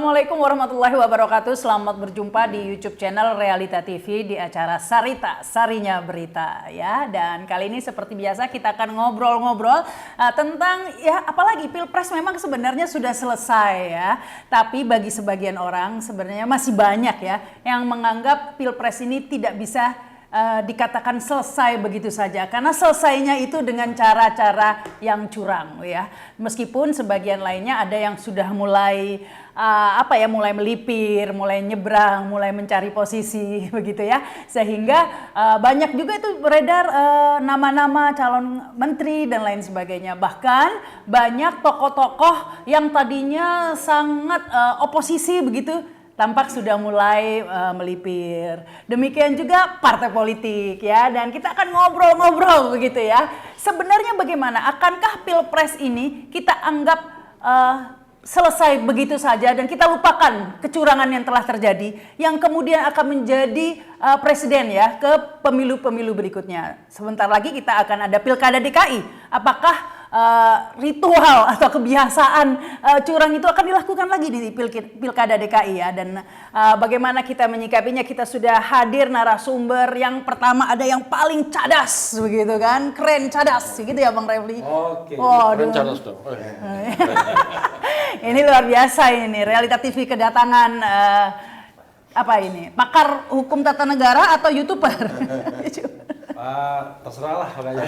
Assalamualaikum warahmatullahi wabarakatuh. Selamat berjumpa di YouTube channel Realita TV di acara Sarita, Sarinya Berita ya. Dan kali ini seperti biasa kita akan ngobrol-ngobrol tentang ya apalagi Pilpres memang sebenarnya sudah selesai ya. Tapi bagi sebagian orang sebenarnya masih banyak ya yang menganggap Pilpres ini tidak bisa dikatakan selesai begitu saja karena selesainya itu dengan cara-cara yang curang ya. Meskipun sebagian lainnya ada yang sudah mulai mulai melipir, mulai nyebrang, mulai mencari posisi begitu ya. Sehingga banyak juga itu beredar nama-nama calon menteri dan lain sebagainya. Bahkan banyak tokoh-tokoh yang tadinya sangat oposisi begitu tampak sudah mulai melipir. Demikian juga partai politik ya. Dan kita akan ngobrol-ngobrol begitu ya. Sebenarnya bagaimana? Akankah Pilpres ini kita anggap selesai begitu saja dan kita lupakan kecurangan yang telah terjadi yang kemudian akan menjadi presiden ya ke pemilu-pemilu berikutnya. Sebentar lagi kita akan ada Pilkada DKI. Apakah ritual atau kebiasaan curang itu akan dilakukan lagi di Pilkada DKI ya, dan bagaimana kita menyikapinya? Kita sudah hadir narasumber yang pertama, ada yang paling cadas begitu kan, keren cadas gitu ya Bang Refli. Oke. Keren cadas dong. Ini luar biasa ini, Realita TV kedatangan pakar hukum tata negara atau YouTuber? Terserah lah pokoknya.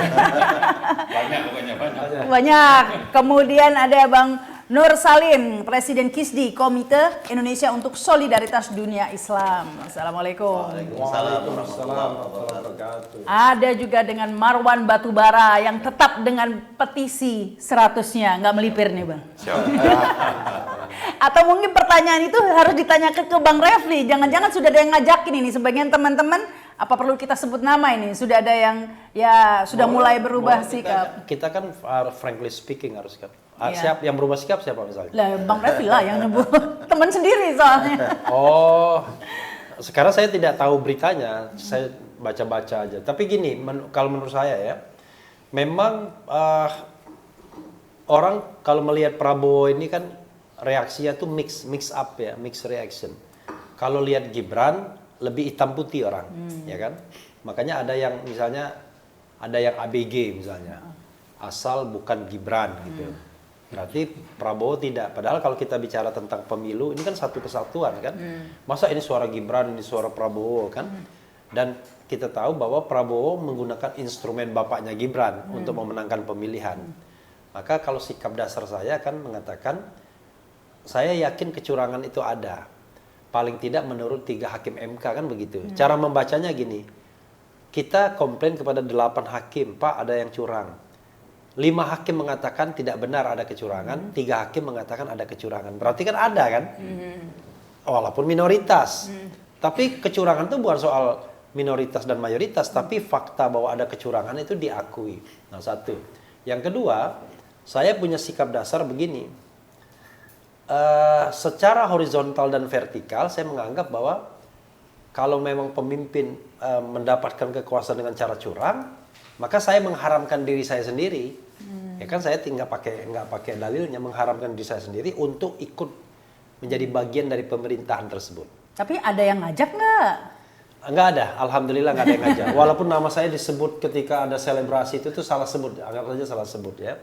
Banyak. Kemudian ada Bang Nur Salim, Presiden KISDI, Komite Indonesia untuk Solidaritas Dunia Islam. Assalamualaikum. Waalaikumsalam warahmatullahi wabarakatuh. Ada juga dengan Marwan Batubara yang tetap dengan petisi 100-nya, nggak melipir nih Bang. Atau mungkin pertanyaan itu harus ditanyakan ke Bang Refli. Jangan-jangan sudah ada yang ngajakin ini, sebagian teman-teman. Apa perlu kita sebut nama ini? Sudah ada yang ya sudah mulai berubah sikap. Kita kan frankly speaking harus kan. Siap yang berubah sikap siapa misalnya? Lah Bang Refli lah yang nyebut. Teman sendiri soalnya. Oh. Sekarang saya tidak tahu beritanya. Saya baca-baca aja. Tapi gini, kalau menurut saya ya, memang orang kalau melihat Prabowo ini kan reaksinya tuh mix up ya, mix reaction. Kalau lihat Gibran lebih hitam putih orang, ya kan? Makanya ada yang misalnya ada yang ABG misalnya, asal bukan Gibran gitu. Berarti Prabowo tidak. Padahal kalau kita bicara tentang pemilu, ini kan satu kesatuan kan. Masa ini suara Gibran, ini suara Prabowo kan? Dan kita tahu bahwa Prabowo menggunakan instrumen bapaknya Gibran untuk memenangkan pemilihan. Maka kalau sikap dasar saya kan mengatakan, saya yakin kecurangan itu ada. Paling tidak menurut 3 hakim MK kan begitu. Cara membacanya gini, kita komplain kepada 8 hakim, Pak ada yang curang. 5 hakim mengatakan tidak benar ada kecurangan, 3 hakim mengatakan ada kecurangan. Berarti kan ada kan? Walaupun minoritas. Tapi kecurangan itu bukan soal minoritas dan mayoritas, tapi fakta bahwa ada kecurangan itu diakui. Nah, satu. Yang kedua, saya punya sikap dasar begini. Secara horizontal dan vertikal saya menganggap bahwa kalau memang pemimpin mendapatkan kekuasaan dengan cara curang, maka saya mengharamkan diri saya sendiri. Ya kan, saya nggak pakai dalilnya, mengharamkan diri saya sendiri untuk ikut menjadi bagian dari pemerintahan tersebut. Tapi ada yang ngajak nggak? Nggak ada, alhamdulillah nggak ada yang ngajak. Walaupun nama saya disebut ketika ada selebrasi itu salah sebut, anggap saja salah sebut ya.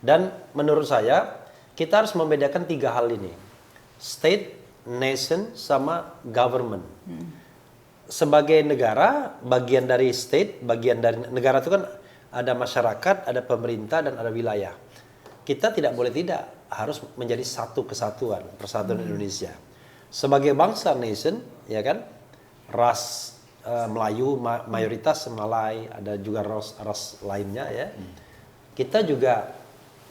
Dan menurut saya kita harus membedakan 3 hal ini. State, nation, sama government. Sebagai negara, bagian dari state, bagian dari negara itu kan ada masyarakat, ada pemerintah, dan ada wilayah. Kita tidak boleh tidak, harus menjadi satu kesatuan, persatuan Indonesia. Sebagai bangsa nation, ya kan, ras Melayu, mayoritas Malay, ada juga ras lainnya ya. Kita juga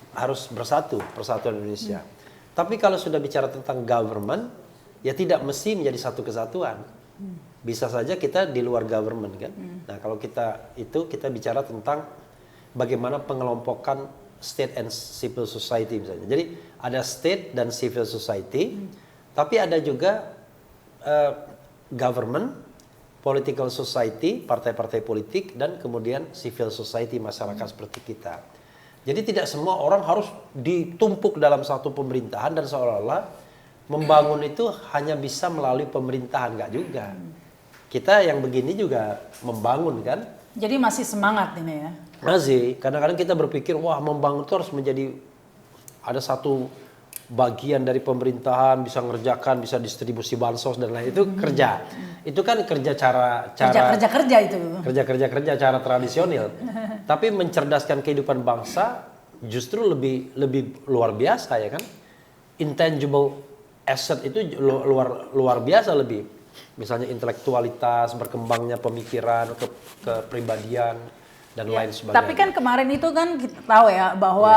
harus bersatu, persatuan Indonesia. Tapi kalau sudah bicara tentang government, ya tidak mesti menjadi satu kesatuan. Bisa saja kita di luar government kan. Nah, kalau kita bicara tentang bagaimana pengelompokan state and civil society misalnya. Jadi ada state dan civil society, tapi ada juga government, political society, partai-partai politik, dan kemudian civil society, masyarakat seperti kita. Jadi tidak semua orang harus ditumpuk dalam satu pemerintahan dan seolah-olah membangun itu hanya bisa melalui pemerintahan, nggak juga. Kita yang begini juga membangun kan. Jadi masih semangat ini ya. Masih, kadang-kadang kita berpikir, wah membangun itu harus menjadi ada satu bagian dari pemerintahan, bisa ngerjakan, bisa distribusi bansos dan lain itu kerja. Itu kan kerja Kerja itu. kerja cara tradisional. Tapi mencerdaskan kehidupan bangsa justru lebih luar biasa ya kan. Intangible asset itu luar biasa lebih. Misalnya intelektualitas, berkembangnya pemikiran, kepribadian dan lain sebagainya. Tapi kan kemarin itu kan kita tahu ya bahwa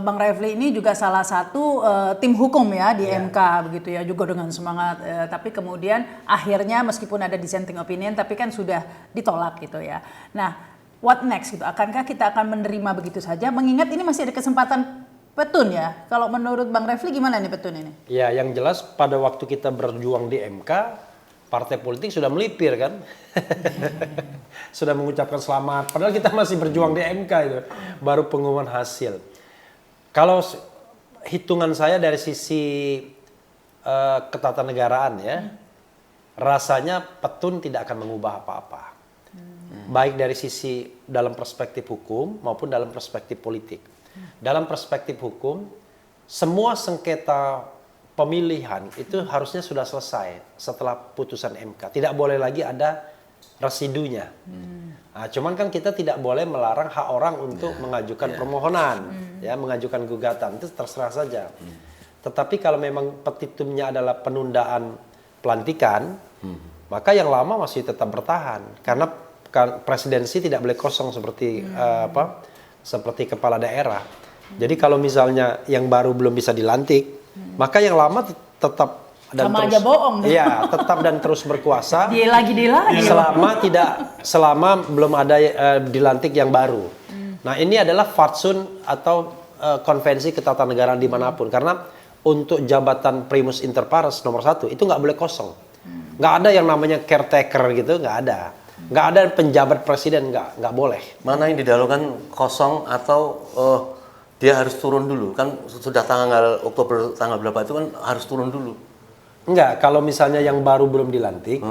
Bang Refli ini juga salah satu tim hukum ya di MK begitu ya, juga dengan semangat. Tapi kemudian akhirnya meskipun ada dissenting opinion tapi kan sudah ditolak gitu ya. Nah, what next gitu? Akankah kita akan menerima begitu saja? Mengingat ini masih ada kesempatan petun ya. Kalau menurut Bang Refli gimana nih petun ini? Ya, yang jelas pada waktu kita berjuang di MK, partai politik sudah melipir kan. Sudah mengucapkan selamat. Padahal kita masih berjuang di MK itu. Baru pengumuman hasil. Kalau hitungan saya dari sisi ketatanegaraan ya, rasanya petun tidak akan mengubah apa-apa. Baik dari sisi dalam perspektif hukum maupun dalam perspektif politik. Dalam perspektif hukum, semua sengketa pemilihan itu harusnya sudah selesai setelah putusan MK. Tidak boleh lagi ada residunya. Nah, cuman kan kita tidak boleh melarang hak orang untuk mengajukan permohonan, ya, mengajukan gugatan, itu terserah saja. Tetapi kalau memang petitumnya adalah penundaan pelantikan, maka yang lama masih tetap bertahan karena presidensi tidak boleh kosong seperti seperti kepala daerah. Jadi kalau misalnya yang baru belum bisa dilantik, maka yang lama tetap dan sama terus, aja bohong. Iya, tetap dan terus berkuasa. Dia lagi. Selama belum ada dilantik yang baru. Nah, ini adalah fatsun atau konvensi ketatanegaraan dimanapun. Karena untuk jabatan primus inter pares nomor 1 itu nggak boleh kosong. Nggak ada yang namanya caretaker gitu, nggak ada. Nggak ada penjabat presiden, nggak boleh. Mana yang didahulukan kosong atau dia harus turun dulu? Kan sudah tanggal Oktober tanggal berapa itu kan harus turun dulu. Enggak, kalau misalnya yang baru belum dilantik,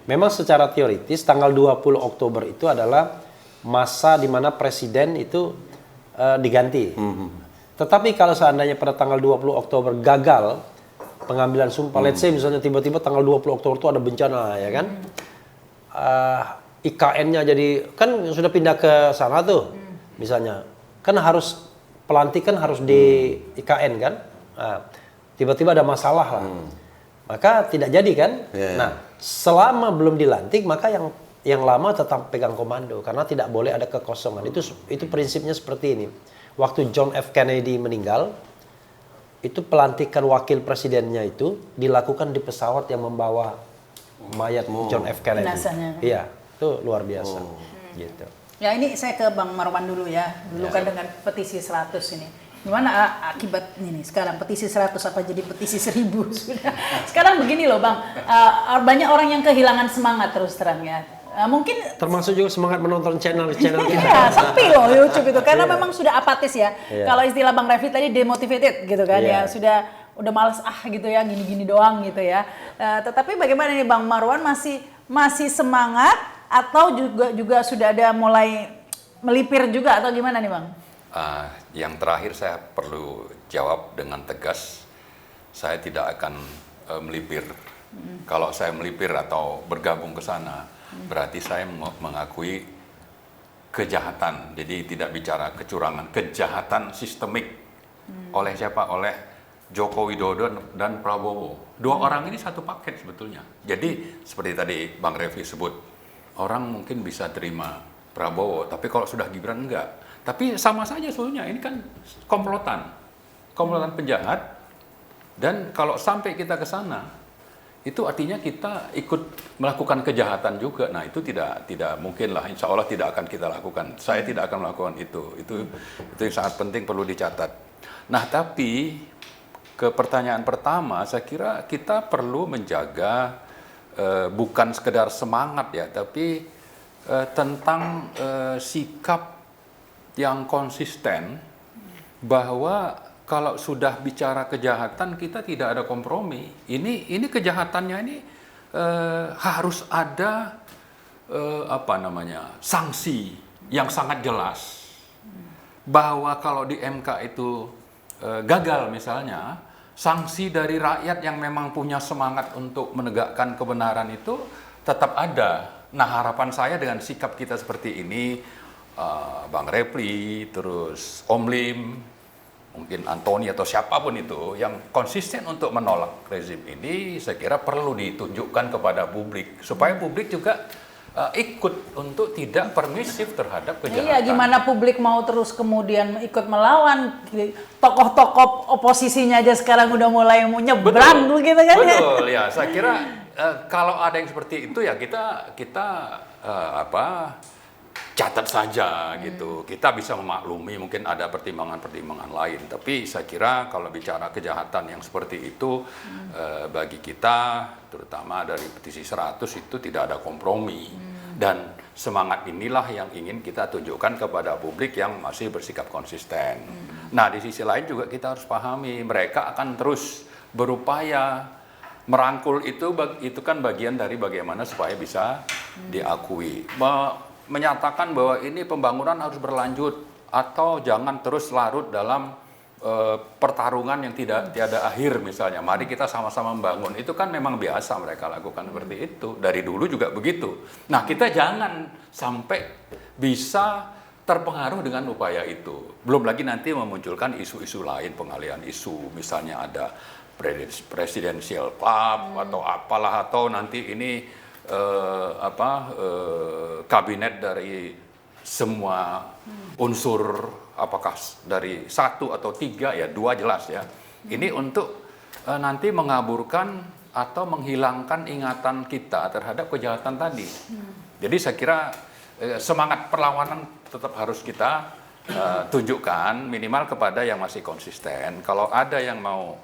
memang secara teoritis tanggal 20 Oktober itu adalah masa di mana presiden itu diganti. Tetapi kalau seandainya pada tanggal 20 Oktober gagal pengambilan sumpah, let's say misalnya tiba-tiba tanggal 20 Oktober itu ada bencana, ya kan? IKN-nya jadi, kan sudah pindah ke sana tuh, misalnya. Kan harus, pelantikan harus di IKN kan? Tiba-tiba ada masalah lah. Maka tidak jadi kan? Nah, selama belum dilantik maka yang lama tetap pegang komando karena tidak boleh ada kekosongan. Itu prinsipnya seperti ini. Waktu John F. Kennedy meninggal, itu pelantikan wakil presidennya itu dilakukan di pesawat yang membawa mayat John F. Kennedy. Iya, itu luar biasa. Gitu. Ya, ini saya ke Bang Marwan dulu ya. Dulu kan dengan petisi 100 ini. Gimana akibat ini sekarang petisi 100 apa jadi petisi 1000 sudah. Sekarang begini loh Bang, banyak orang yang kehilangan semangat terus terang ya. Mungkin termasuk juga semangat menonton channel kita. Iya, sepi loh YouTube itu karena memang sudah apatis ya. Kalau istilah Bang Refli tadi demotivated gitu kan ya, udah malas gitu ya, gini-gini doang gitu ya. Tetapi bagaimana nih Bang Marwan, masih semangat atau juga sudah ada mulai melipir juga atau gimana nih Bang? Yang terakhir saya perlu jawab dengan tegas, saya tidak akan melipir. Kalau saya melipir atau bergabung ke sana, berarti saya mengakui kejahatan. Jadi tidak bicara kecurangan, kejahatan sistemik. Oleh siapa? Oleh Joko Widodo dan Prabowo. Dua orang ini satu paket sebetulnya. Jadi seperti tadi Bang Refli sebut, orang mungkin bisa terima Prabowo, tapi kalau sudah Gibran enggak. Tapi sama saja sebetulnya, ini kan komplotan penjahat. Dan kalau sampai kita ke sana, itu artinya kita ikut melakukan kejahatan juga. Nah, itu tidak mungkin lah, insya Allah tidak akan kita lakukan. Saya tidak akan melakukan itu. Itu yang sangat penting, perlu dicatat. Nah, tapi ke pertanyaan pertama, saya kira kita perlu menjaga bukan sekedar semangat ya, tapi tentang sikap yang konsisten bahwa kalau sudah bicara kejahatan kita tidak ada kompromi. Ini kejahatannya ini harus ada sanksi yang sangat jelas. Bahwa kalau di MK itu gagal misalnya, sanksi dari rakyat yang memang punya semangat untuk menegakkan kebenaran itu tetap ada. Nah, harapan saya dengan sikap kita seperti ini, Bang Refli, terus Om Lim, mungkin Antoni atau siapapun itu yang konsisten untuk menolak rezim ini, saya kira perlu ditunjukkan kepada publik supaya publik juga ikut untuk tidak permisif terhadap kejahatan. Iya, gimana publik mau terus kemudian ikut melawan, tokoh-tokoh oposisinya aja sekarang udah mulai mau nyebrang gitu kan? Betul ya, saya kira kalau ada yang seperti itu ya kita catat saja gitu. Kita bisa memaklumi mungkin ada pertimbangan-pertimbangan lain. Tapi saya kira kalau bicara kejahatan yang seperti itu bagi kita, terutama dari petisi 100 itu tidak ada kompromi. Dan semangat inilah yang ingin kita tunjukkan kepada publik yang masih bersikap konsisten. Nah, di sisi lain juga kita harus pahami mereka akan terus berupaya merangkul itu kan bagian dari bagaimana supaya bisa diakui. Menyatakan bahwa ini pembangunan harus berlanjut atau jangan terus larut dalam pertarungan yang tiada akhir misalnya. Mari kita sama-sama membangun. Itu kan memang biasa mereka lakukan seperti itu. Dari dulu juga begitu. Nah, kita jangan sampai bisa terpengaruh dengan upaya itu. Belum lagi nanti memunculkan isu-isu lain, pengalihan isu. Misalnya ada presidential club atau apalah, atau nanti ini kabinet dari semua unsur, apakah dari 1 atau 3 ya, 2 jelas ya. Ini untuk nanti mengaburkan atau menghilangkan ingatan kita terhadap kejahatan tadi. Jadi saya kira semangat perlawanan tetap harus kita tunjukkan minimal kepada yang masih konsisten. Kalau ada yang mau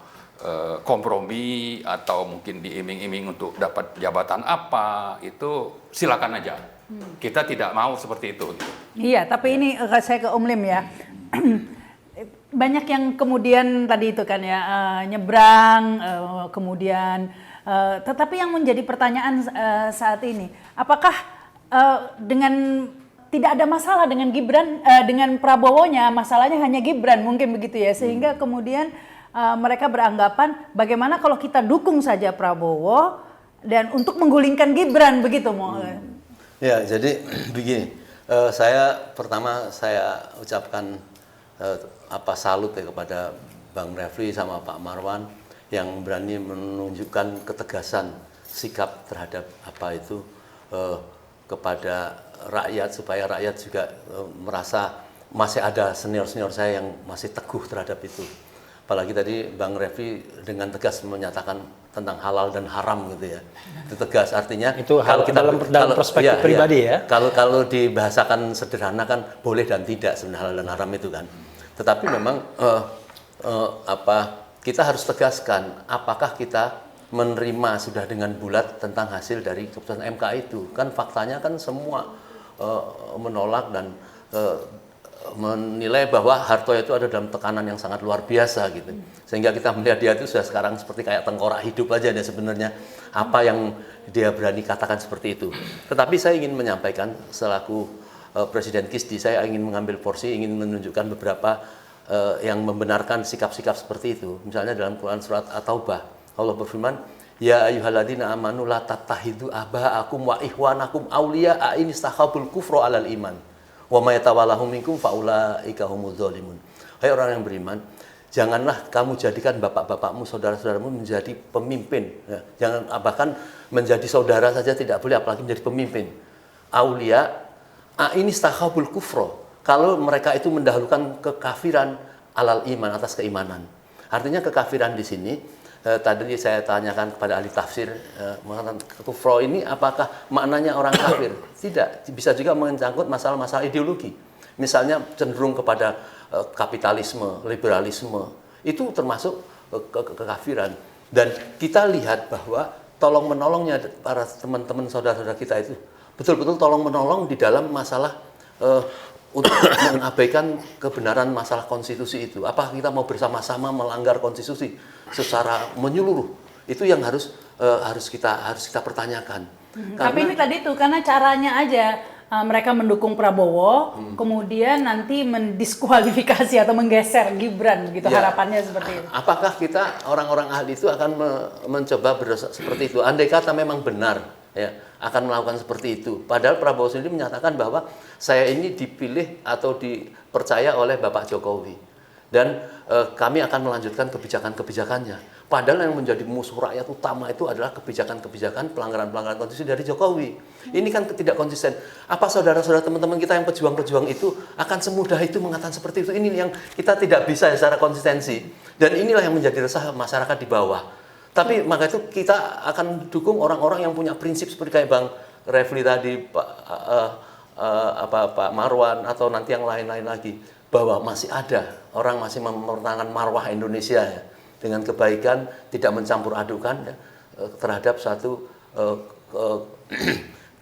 kompromi atau mungkin diiming-iming untuk dapat jabatan apa, itu silakan aja. Kita tidak mau seperti itu. Iya, tapi ini saya ke Om Lim ya. Banyak yang kemudian tadi itu kan ya nyebrang, kemudian tetapi yang menjadi pertanyaan saat ini, apakah dengan tidak ada masalah dengan Gibran, dengan Prabowo-nya, masalahnya hanya Gibran mungkin begitu ya, sehingga kemudian mereka beranggapan bagaimana kalau kita dukung saja Prabowo dan untuk menggulingkan Gibran begitu mau. Ya, jadi begini, pertama saya ucapkan salut ya kepada Bang Refli sama Pak Marwan yang berani menunjukkan ketegasan sikap terhadap kepada rakyat, supaya rakyat juga merasa masih ada senior-senior saya yang masih teguh terhadap itu. Apalagi tadi Bang Refli dengan tegas menyatakan tentang halal dan haram gitu ya. Itu tegas, artinya itu kalau kita dalam perspektif pribadi ya. Kalau dibahasakan sederhana kan boleh dan tidak sebenarnya halal dan haram itu kan. Tetapi memang kita harus tegaskan apakah kita menerima sudah dengan bulat tentang hasil dari keputusan MK itu. Kan faktanya kan semua menolak dan menilai bahwa Hartoyo itu ada dalam tekanan yang sangat luar biasa gitu, sehingga kita melihat dia itu sudah sekarang seperti kayak tengkorak hidup aja dia sebenarnya, apa yang dia berani katakan seperti itu. Tetapi saya ingin menyampaikan selaku Presiden KISDI, saya ingin mengambil porsi, ingin menunjukkan beberapa yang membenarkan sikap-sikap seperti itu. Misalnya dalam Quran surat At-Taubah, Allah berfirman, ya ayyuhalladzina amanu la tattakhidhu aba'akum wa ikhwanakum awliya'a in istakhabul kufra 'alal iman. Wa may tawallahum minkum faulaika humudz zalimun. Hai orang yang beriman, janganlah kamu jadikan bapak-bapakmu, saudara-saudaramu menjadi pemimpin. Ya, jangan bahkan menjadi saudara saja tidak boleh, apalagi menjadi pemimpin. Aulia ini istakhabul kufro. Kalau mereka itu mendahulukan kekafiran alal iman, atas keimanan. Artinya kekafiran di sini tadi saya tanyakan kepada ahli tafsir, kufro ini apakah maknanya orang kafir? Tidak, bisa juga mencangkut masalah-masalah ideologi. Misalnya cenderung kepada kapitalisme, liberalisme, itu termasuk kekafiran. Dan kita lihat bahwa tolong-menolongnya para teman-teman saudara-saudara kita itu betul-betul tolong-menolong di dalam masalah untuk mengabaikan kebenaran masalah konstitusi itu. Apakah kita mau bersama-sama melanggar konstitusi secara menyeluruh? Itu yang harus kita pertanyakan. Tapi ini tadi tuh karena caranya aja mereka mendukung Prabowo, kemudian nanti mendiskualifikasi atau menggeser Gibran gitu, Ya. harapannya seperti itu. Apakah kita orang-orang ahli itu akan mencoba seperti itu? Andai kata memang benar, ya, akan melakukan seperti itu. Padahal Prabowo sendiri menyatakan bahwa saya ini dipilih atau dipercaya oleh Bapak Jokowi dan kami akan melanjutkan kebijakan-kebijakannya. Padahal yang menjadi musuh rakyat utama itu adalah kebijakan-kebijakan pelanggaran-pelanggaran konstitusi dari Jokowi. Ini kan tidak konsisten. Apa saudara-saudara teman-teman kita yang pejuang-pejuang itu akan semudah itu mengatakan seperti itu? Ini yang kita tidak bisa secara konsistensi. Dan inilah yang menjadi resah masyarakat di bawah. Tapi maka itu kita akan dukung orang-orang yang punya prinsip seperti kayak Bang Refli tadi, Pak Marwan atau nanti yang lain-lain lagi, bahwa masih ada orang masih mempertahankan marwah Indonesia ya, dengan kebaikan, tidak mencampur adukan ya, terhadap satu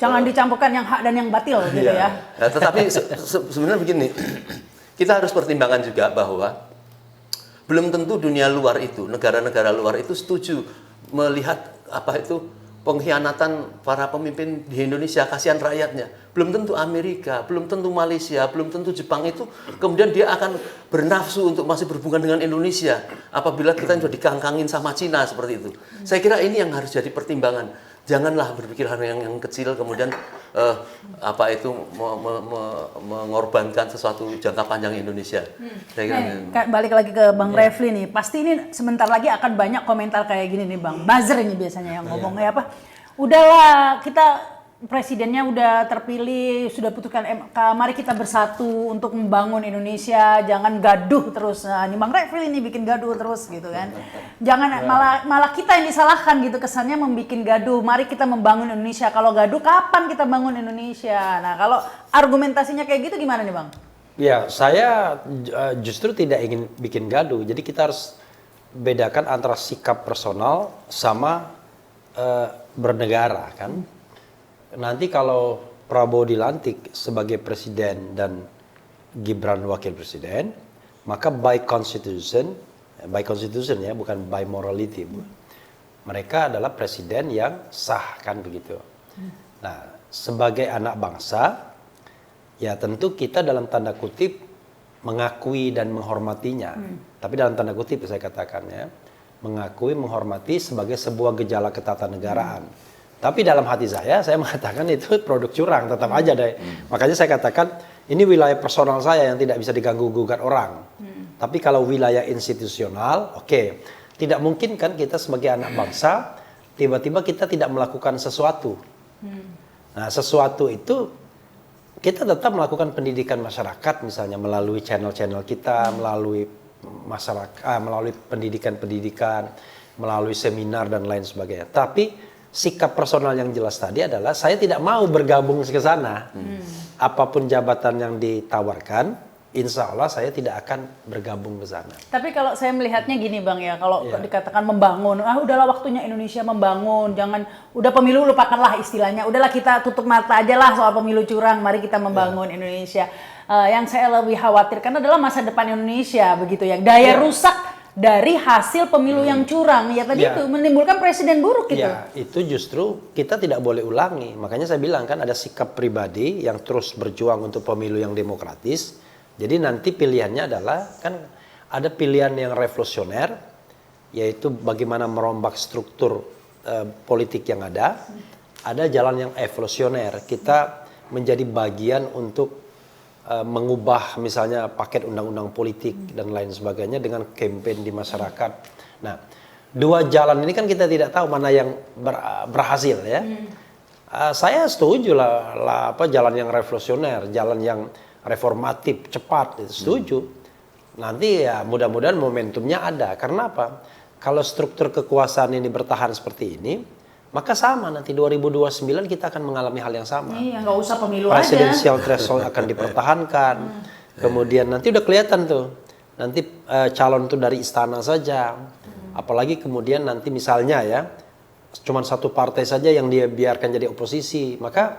Jangan dicampurkan yang hak dan yang batil gitu ya. Nah, tetapi sebenarnya begini, kita harus pertimbangkan juga bahwa belum tentu dunia luar itu, negara-negara luar itu setuju melihat apa itu pengkhianatan para pemimpin di Indonesia, kasihan rakyatnya. Belum tentu Amerika, belum tentu Malaysia, belum tentu Jepang itu kemudian dia akan bernafsu untuk masih berhubungan dengan Indonesia apabila kita sudah dikangkangin sama Cina seperti itu. Saya kira ini yang harus jadi pertimbangan. Janganlah berpikir hal yang kecil kemudian mengorbankan sesuatu jangka panjang Indonesia. Saya kira Balik lagi ke Bang Refli nih, pasti ini sebentar lagi akan banyak komentar kayak gini nih Bang. Buzzer ini biasanya yang ngomongnya apa? Udahlah, kita presidennya udah terpilih, sudah putuskan MK, mari kita bersatu untuk membangun Indonesia, jangan gaduh terus. Nah, ini Bang Refli ini bikin gaduh terus gitu kan. Jangan malah kita yang disalahkan gitu, kesannya membikin gaduh. Mari kita membangun Indonesia. Kalau gaduh kapan kita bangun Indonesia? Nah, kalau argumentasinya kayak gitu gimana nih Bang? Ya, saya justru tidak ingin bikin gaduh. Jadi kita harus bedakan antara sikap personal sama bernegara kan. Nanti kalau Prabowo dilantik sebagai presiden dan Gibran wakil presiden, maka by constitution ya, bukan by morality. Mereka adalah presiden yang sah kan begitu. Nah, sebagai anak bangsa, ya tentu kita dalam tanda kutip mengakui dan menghormatinya. Tapi dalam tanda kutip saya katakan ya, mengakui, menghormati sebagai sebuah gejala ketatanegaraan. Tapi dalam hati saya mengatakan itu produk curang, tetap aja deh. Makanya saya katakan ini wilayah personal saya yang tidak bisa diganggu-gugat orang. Tapi kalau wilayah institusional, oke. Tidak mungkin kan kita sebagai anak bangsa, tiba-tiba kita tidak melakukan sesuatu. Nah, sesuatu itu kita tetap melakukan pendidikan masyarakat, misalnya melalui channel-channel kita, melalui masyarakat, melalui pendidikan-pendidikan, melalui seminar dan lain sebagainya. Tapi sikap personal yang jelas tadi adalah saya tidak mau bergabung ke sana. Apapun jabatan yang ditawarkan, insya Allah saya tidak akan bergabung ke sana. Tapi kalau saya melihatnya gini Bang ya, kalau dikatakan membangun, udahlah waktunya Indonesia membangun, jangan, udah pemilu lupakanlah istilahnya, udahlah kita tutup mata aja lah soal pemilu curang, mari kita membangun Indonesia. Yang saya lebih khawatirkan adalah masa depan Indonesia begitu ya, daya rusak dari hasil pemilu yang curang ya tadi itu menimbulkan presiden buruk gitu. Ya, itu justru kita tidak boleh ulangi. Makanya saya bilang kan ada sikap pribadi yang terus berjuang untuk pemilu yang demokratis. Jadi nanti pilihannya adalah kan ada pilihan yang revolusioner, yaitu bagaimana merombak struktur politik yang ada. Ada jalan yang evolusioner, kita menjadi bagian untuk mengubah misalnya paket undang-undang politik dan lain sebagainya dengan campaign di masyarakat. Nah, dua jalan ini kan kita tidak tahu mana yang berhasil ya. Saya setuju lah jalan yang revolusioner, jalan yang reformatif, cepat, itu setuju. Nanti ya mudah-mudahan momentumnya ada. Karena apa? Kalau struktur kekuasaan ini bertahan seperti ini, maka sama nanti 2029 kita akan mengalami hal yang sama. Iya, nggak usah pemilu Presidensial aja. threshold akan dipertahankan. Kemudian nanti udah kelihatan tuh. Nanti calon tuh dari istana saja. Apalagi kemudian nanti misalnya ya, cuman satu partai saja yang dia biarkan jadi oposisi. Maka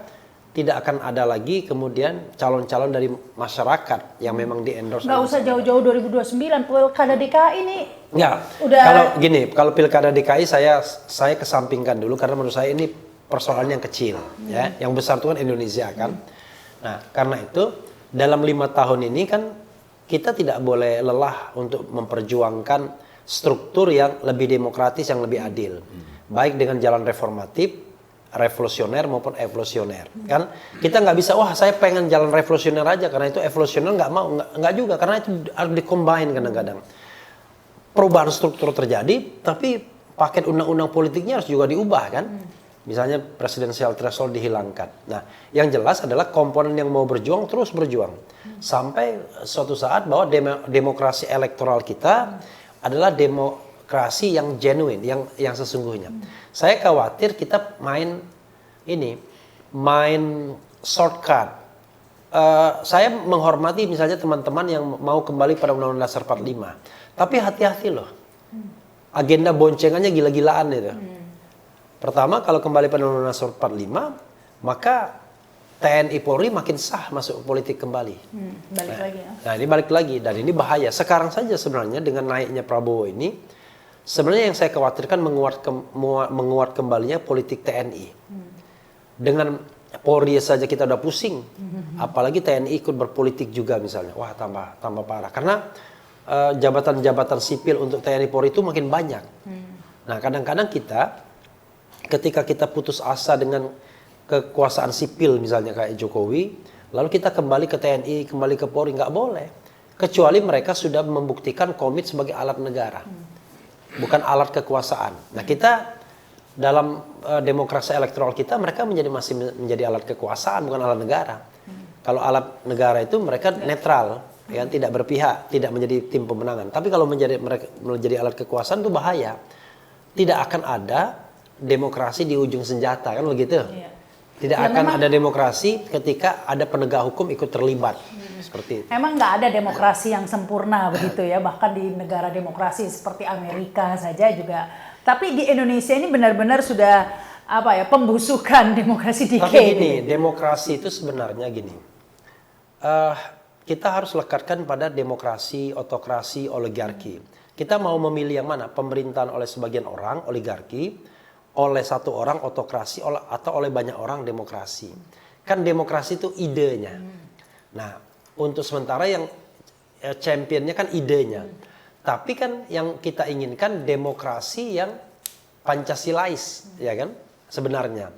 tidak akan ada lagi kemudian calon-calon dari masyarakat yang memang di-endorse. Nggak usah jauh-jauh 2029, pilkada DKI ini. Enggak. Udah. Kalau gini, kalau pilkada DKI saya kesampingkan dulu karena menurut saya ini persoalan yang kecil, ya. Yang besar itu kan Indonesia kan. Nah, karena itu dalam 5 tahun ini kan kita tidak boleh lelah untuk memperjuangkan struktur yang lebih demokratis, yang lebih adil, baik dengan jalan reformatif, revolusioner maupun evolusioner, kan kita nggak bisa wah saya pengen jalan revolusioner aja karena itu evolusioner nggak mau, nggak juga, karena itu harus dikombin kadang-kadang. Perubahan struktur terjadi tapi paket undang-undang politiknya harus juga diubah kan, misalnya presidensial threshold dihilangkan. Nah yang jelas adalah komponen yang mau berjuang terus berjuang sampai suatu saat bahwa demokrasi elektoral kita adalah demokrasi yang genuine, yang sesungguhnya. Saya khawatir kita main shortcut. Saya menghormati misalnya teman-teman yang mau kembali pada Undang-Undang Dasar 45. Tapi hati-hati loh. Agenda boncengannya gila-gilaan itu. Pertama, kalau kembali pada Undang-Undang Dasar 45, maka TNI Polri makin sah masuk politik kembali. Balik lagi ya. Nah ini balik lagi, dan ini bahaya. Sekarang saja sebenarnya dengan naiknya Prabowo ini, sebenarnya yang saya khawatirkan menguat kembalinya politik TNI. Dengan Polri saja kita udah pusing, apalagi TNI ikut berpolitik juga misalnya, wah tambah parah. Karena jabatan-jabatan sipil untuk TNI Polri itu makin banyak. Nah kadang-kadang ketika kita putus asa dengan kekuasaan sipil misalnya kayak Jokowi, lalu kita kembali ke TNI, kembali ke Polri, nggak boleh. Kecuali mereka sudah membuktikan komit sebagai alat negara. Bukan alat kekuasaan. Nah kita dalam demokrasi elektoral kita mereka masih menjadi alat kekuasaan, bukan alat negara. Kalau alat negara itu mereka netral, ya, tidak berpihak, tidak menjadi tim pemenangan. Tapi kalau menjadi alat kekuasaan itu bahaya. Tidak akan ada demokrasi di ujung senjata, kan begitu? Iya. Tidak akan ada demokrasi ketika ada penegak hukum ikut terlibat. Seperti itu. Memang nggak ada demokrasi yang sempurna begitu ya, bahkan di negara demokrasi seperti Amerika saja juga. Tapi di Indonesia ini benar-benar sudah pembusukan demokrasi dikit. Tapi gini, demokrasi itu sebenarnya gini. Kita harus lekatkan pada demokrasi, otokrasi, oligarki. Kita mau memilih yang mana? Pemerintahan oleh sebagian orang, oligarki, oleh satu orang otokrasi, atau oleh banyak orang demokrasi. Kan demokrasi itu idenya. Nah, untuk sementara yang championnya kan idenya. Tapi kan yang kita inginkan demokrasi yang Pancasilais, ya kan? Sebenarnya.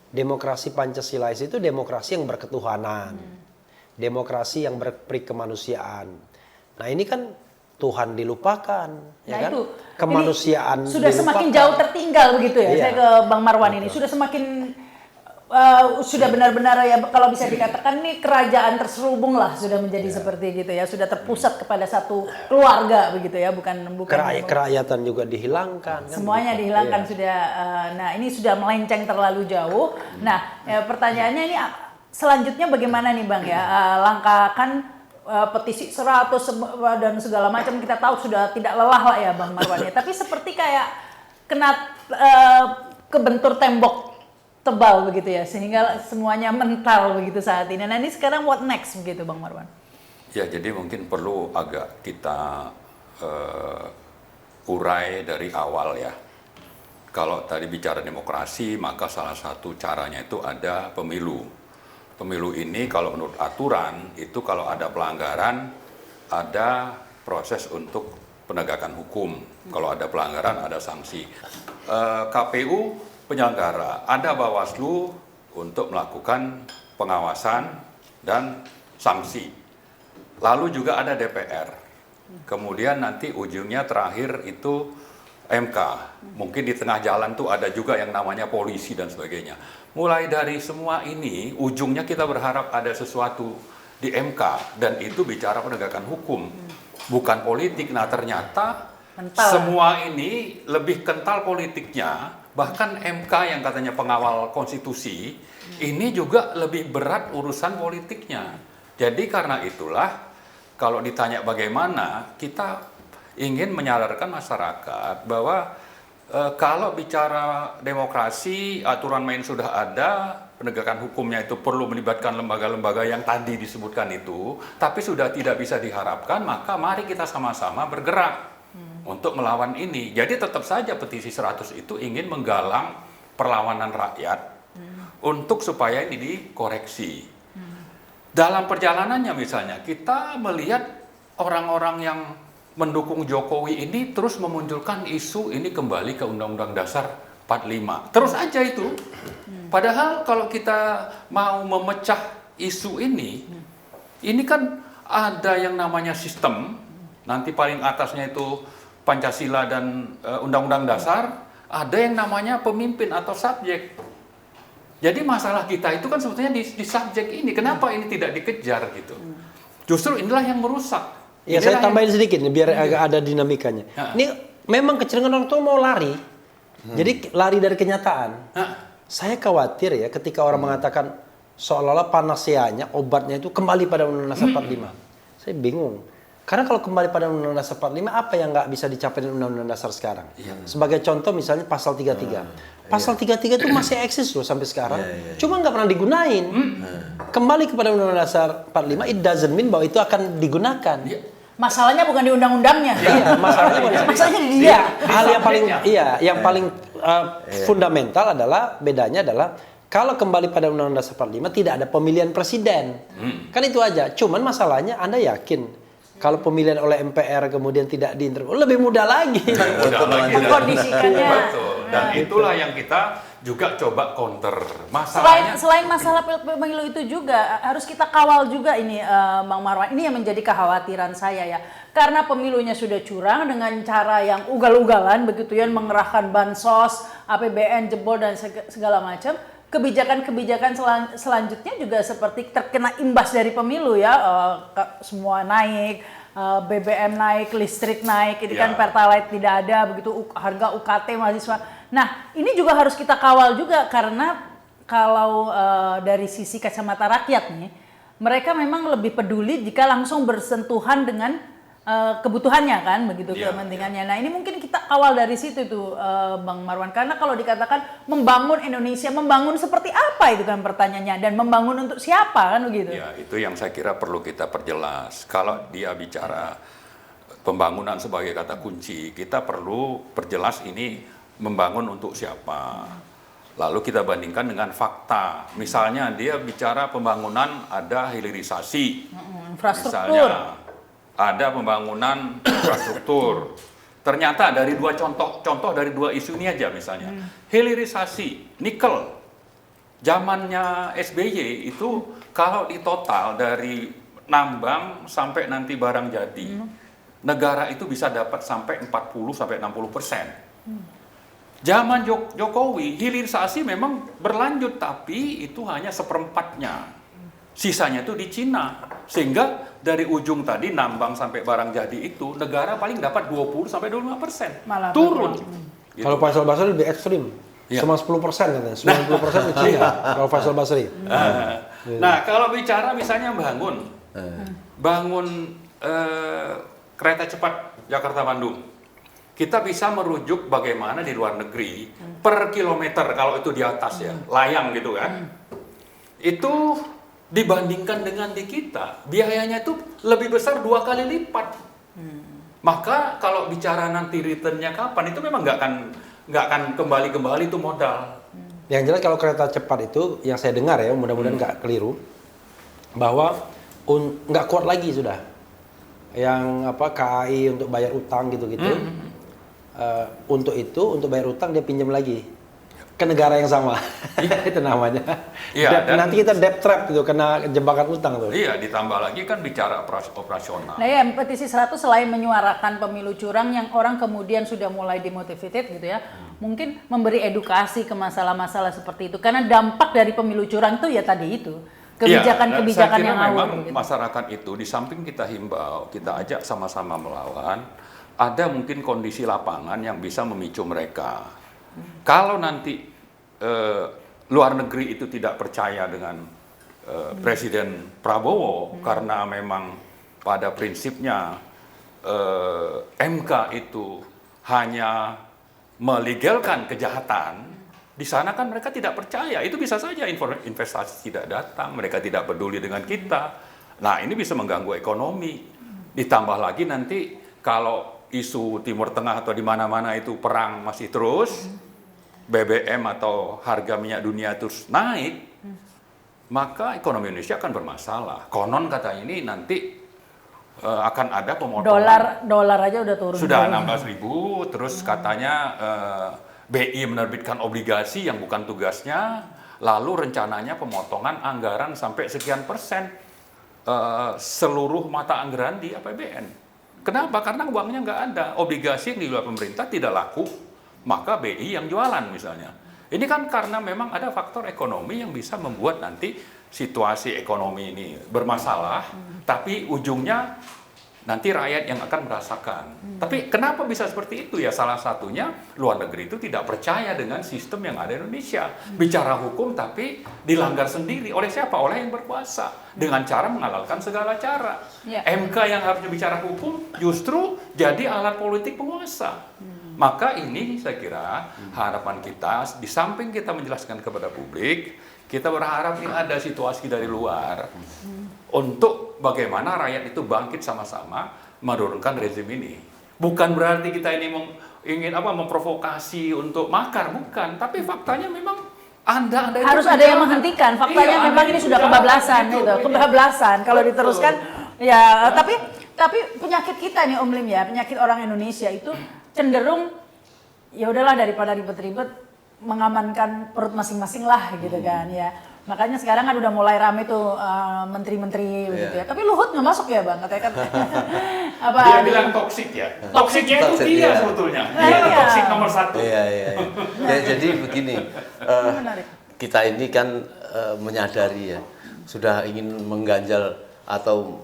Demokrasi Pancasilais itu demokrasi yang berketuhanan. Demokrasi yang berperikemanusiaan. Nah, ini kan Tuhan dilupakan, ya kan? Itu kemanusiaan sudah dilupakan. Semakin jauh tertinggal begitu ya. Iya. Saya ke Bang Marwan ini sudah semakin sudah benar-benar ya kalau bisa dikatakan ini kerajaan terselubung lah sudah menjadi seperti gitu ya, sudah terpusat kepada satu keluarga begitu ya, bukan kerakyatan juga dihilangkan. Semuanya kan? dihilangkan sudah. Nah ini sudah melenceng terlalu jauh. Nah pertanyaannya ini selanjutnya bagaimana nih Bang ya, langkah kan petisi 100 dan segala macam kita tahu sudah tidak lelah lah ya Bang Marwan ya. Tapi seperti kayak kena kebentur tembok tebal begitu ya, sehingga semuanya mental begitu saat ini. Nah ini sekarang what next begitu Bang Marwan? Ya jadi mungkin perlu agak kita urai dari awal ya. Kalau tadi bicara demokrasi maka salah satu caranya itu ada pemilu. Pemilu ini kalau menurut aturan itu kalau ada pelanggaran ada proses untuk penegakan hukum. Kalau ada pelanggaran ada sanksi. KPU penyelenggara, ada Bawaslu untuk melakukan pengawasan dan sanksi. Lalu juga ada DPR. Kemudian nanti ujungnya terakhir itu MK. Mungkin di tengah jalan tuh ada juga yang namanya polisi dan sebagainya. Mulai dari semua ini, ujungnya kita berharap ada sesuatu di MK. Dan itu bicara penegakan hukum, bukan politik. Nah ternyata semua ini lebih kental politiknya. Bahkan MK yang katanya pengawal konstitusi, ini juga lebih berat urusan politiknya. Jadi karena itulah, kalau ditanya bagaimana, kita ingin menyadarkan masyarakat bahwa kalau bicara demokrasi, aturan main sudah ada, penegakan hukumnya itu perlu melibatkan lembaga-lembaga yang tadi disebutkan itu, tapi sudah tidak bisa diharapkan, maka mari kita sama-sama bergerak untuk melawan ini. Jadi tetap saja petisi 100 itu ingin menggalang perlawanan rakyat untuk supaya ini dikoreksi. Dalam perjalanannya misalnya, kita melihat orang-orang yang mendukung Jokowi ini terus memunculkan isu ini kembali ke Undang-Undang Dasar 45. Terus aja itu. Padahal kalau kita mau memecah isu ini kan ada yang namanya sistem, nanti paling atasnya itu Pancasila dan Undang-Undang Dasar, ada yang namanya pemimpin atau subjek. Jadi masalah kita itu kan sebetulnya di subjek ini, kenapa ini tidak dikejar gitu. Justru inilah yang merusak. Ya, saya tambahin sedikit nih, biar agak ada dinamikanya. Ini memang kecenderungan orang tua mau lari. Jadi lari dari kenyataan. Saya khawatir ya ketika orang mengatakan seolah-olah panacea-nya, obatnya itu kembali pada Undang-Undang Dasar 45. Saya bingung. Karena kalau kembali pada Undang-Undang Dasar 45, apa yang nggak bisa dicapai dengan Undang-Undang Dasar sekarang? Sebagai contoh misalnya pasal 33. Pasal 33 itu masih eksis loh sampai sekarang. Cuma nggak pernah digunain. Kembali kepada Undang-Undang Dasar 45, it doesn't mean bahwa itu akan digunakan. Masalahnya bukan di undang-undangnya. Iya, masalahnya di dia. Hal yang paling fundamental adalah bedanya adalah kalau kembali pada Undang-Undang Dasar 45 tidak ada pemilihan presiden. Kan itu aja. Cuman masalahnya Anda yakin kalau pemilihan oleh MPR kemudian tidak diintervensi, lebih mudah lagi. Mudah lagi mengkondisikannya. Betul. Dan itulah yang kita juga coba counter. Masalahnya Selain masalah pemilu itu juga harus kita kawal juga ini Bang Marwan. Ini yang menjadi kekhawatiran saya ya. Karena pemilunya sudah curang dengan cara yang ugal-ugalan begitu ya, mengerahkan bansos, APBN jebol dan segala macam. Kebijakan-kebijakan selanjutnya juga seperti terkena imbas dari pemilu ya. Semua naik, BBM naik, listrik naik, ini kan Pertalite tidak ada, begitu harga UKT mahasiswa. Nah, ini juga harus kita kawal juga karena kalau dari sisi kacamata rakyat nih, mereka memang lebih peduli jika langsung bersentuhan dengan kebutuhannya kan, begitu kepentingannya. Nah, ini mungkin kita kawal dari situ tuh Bang Marwan, karena kalau dikatakan membangun Indonesia, membangun seperti apa itu kan pertanyaannya, dan membangun untuk siapa kan begitu? Ya, itu yang saya kira perlu kita perjelas. Kalau dia bicara pembangunan sebagai kata kunci, kita perlu perjelas ini membangun untuk siapa. Lalu kita bandingkan dengan fakta. Misalnya dia bicara pembangunan ada hilirisasi. Infrastruktur. Misalnya ada pembangunan infrastruktur. Ternyata dari dua contoh dari dua isu ini aja misalnya. Hilirisasi, nikel. Zamannya SBY itu kalau di total dari nambang sampai nanti barang jadi, negara itu bisa dapat sampai 40-60%. Zaman Jokowi, hilirisasi memang berlanjut, tapi itu hanya seperempatnya. Sisanya itu di Cina. Sehingga dari ujung tadi nambang sampai barang jadi itu, negara paling dapat 20-25%. Malah turun. Gitu. Kalau Faisal Basri lebih ekstrim. Cuma 10% katanya, 90% di Cina. Kalau Faisal Basri. Nah, kalau bicara misalnya bangun kereta cepat Jakarta-Bandung. Kita bisa merujuk bagaimana di luar negeri per kilometer kalau itu di atas ya, layang gitu kan. Itu dibandingkan dengan di kita, biayanya itu lebih besar 2 kali lipat. Maka kalau bicara nanti returnnya kapan, itu memang nggak akan kembali itu modal. Yang jelas kalau kereta cepat itu, yang saya dengar ya, mudah-mudahan nggak keliru, bahwa nggak kuat lagi sudah. Yang KAI untuk bayar utang gitu-gitu. Untuk bayar utang dia pinjam lagi ke negara yang sama. Itu namanya. Nanti kita debt trap gitu, kena jebakan utang tuh. Iya, ditambah lagi kan bicara operasional. Nah ya, petisi 100 selain menyuarakan pemilu curang yang orang kemudian sudah mulai demotivated gitu ya, mungkin memberi edukasi ke masalah-masalah seperti itu. Karena dampak dari pemilu curang itu ya tadi itu. Kebijakan-kebijakan yang ngawur. Gitu. Masyarakat itu di samping kita himbau, kita ajak sama-sama melawan, ada mungkin kondisi lapangan yang bisa memicu mereka. Kalau nanti luar negeri itu tidak percaya dengan Presiden Prabowo karena memang pada prinsipnya MK itu hanya melegalkan kejahatan, Di sana kan mereka tidak percaya, itu bisa saja investasi tidak datang, mereka tidak peduli dengan kita. Nah, ini bisa mengganggu ekonomi. Ditambah lagi nanti kalau isu Timur Tengah atau di mana-mana itu perang masih terus, BBM atau harga minyak dunia terus naik, maka ekonomi Indonesia akan bermasalah. Konon katanya ini nanti akan ada pemotongan. Dolar aja udah turun. Sudah 16.000, terus katanya BI menerbitkan obligasi yang bukan tugasnya, lalu rencananya pemotongan anggaran sampai sekian persen seluruh mata anggaran di APBN. Kenapa? Karena uangnya nggak ada, obligasi yang di luar pemerintah tidak laku, maka BI yang jualan misalnya. Ini kan karena memang ada faktor ekonomi yang bisa membuat nanti situasi ekonomi ini bermasalah, tapi ujungnya nanti rakyat yang akan merasakan. Tapi kenapa bisa seperti itu ya? Salah satunya luar negeri itu tidak percaya dengan sistem yang ada di Indonesia. Bicara hukum tapi dilanggar sendiri. Oleh siapa? Oleh yang berkuasa. Dengan cara menghalalkan segala cara. Ya. MK yang harusnya bicara hukum justru jadi alat politik penguasa. Maka ini saya kira harapan kita, di samping kita menjelaskan kepada publik, kita berharap ini ada situasi dari luar untuk bagaimana rakyat itu bangkit sama-sama menurunkan rezim ini. Bukan berarti kita ini ingin memprovokasi untuk makar, bukan. Tapi faktanya memang Anda harus ada yang menghentikan. Faktanya memang ini sudah kebablasan gitu. Kebablasan kalau diteruskan ya. Tapi penyakit kita nih Om Lim ya, penyakit orang Indonesia itu cenderung ya udahlah daripada ribet-ribet mengamankan perut masing-masing lah gitu kan ya. Makanya sekarang kan udah mulai rame tuh menteri-menteri begitu ya. Tapi Luhut nggak masuk ya Bang, katanya kan. Dia bilang toksik ya. Toksiknya itu dia sebetulnya. Dia toksik nomor 1. Iya. Ya, jadi begini, kita ini kan menyadari ya, sudah ingin mengganjal atau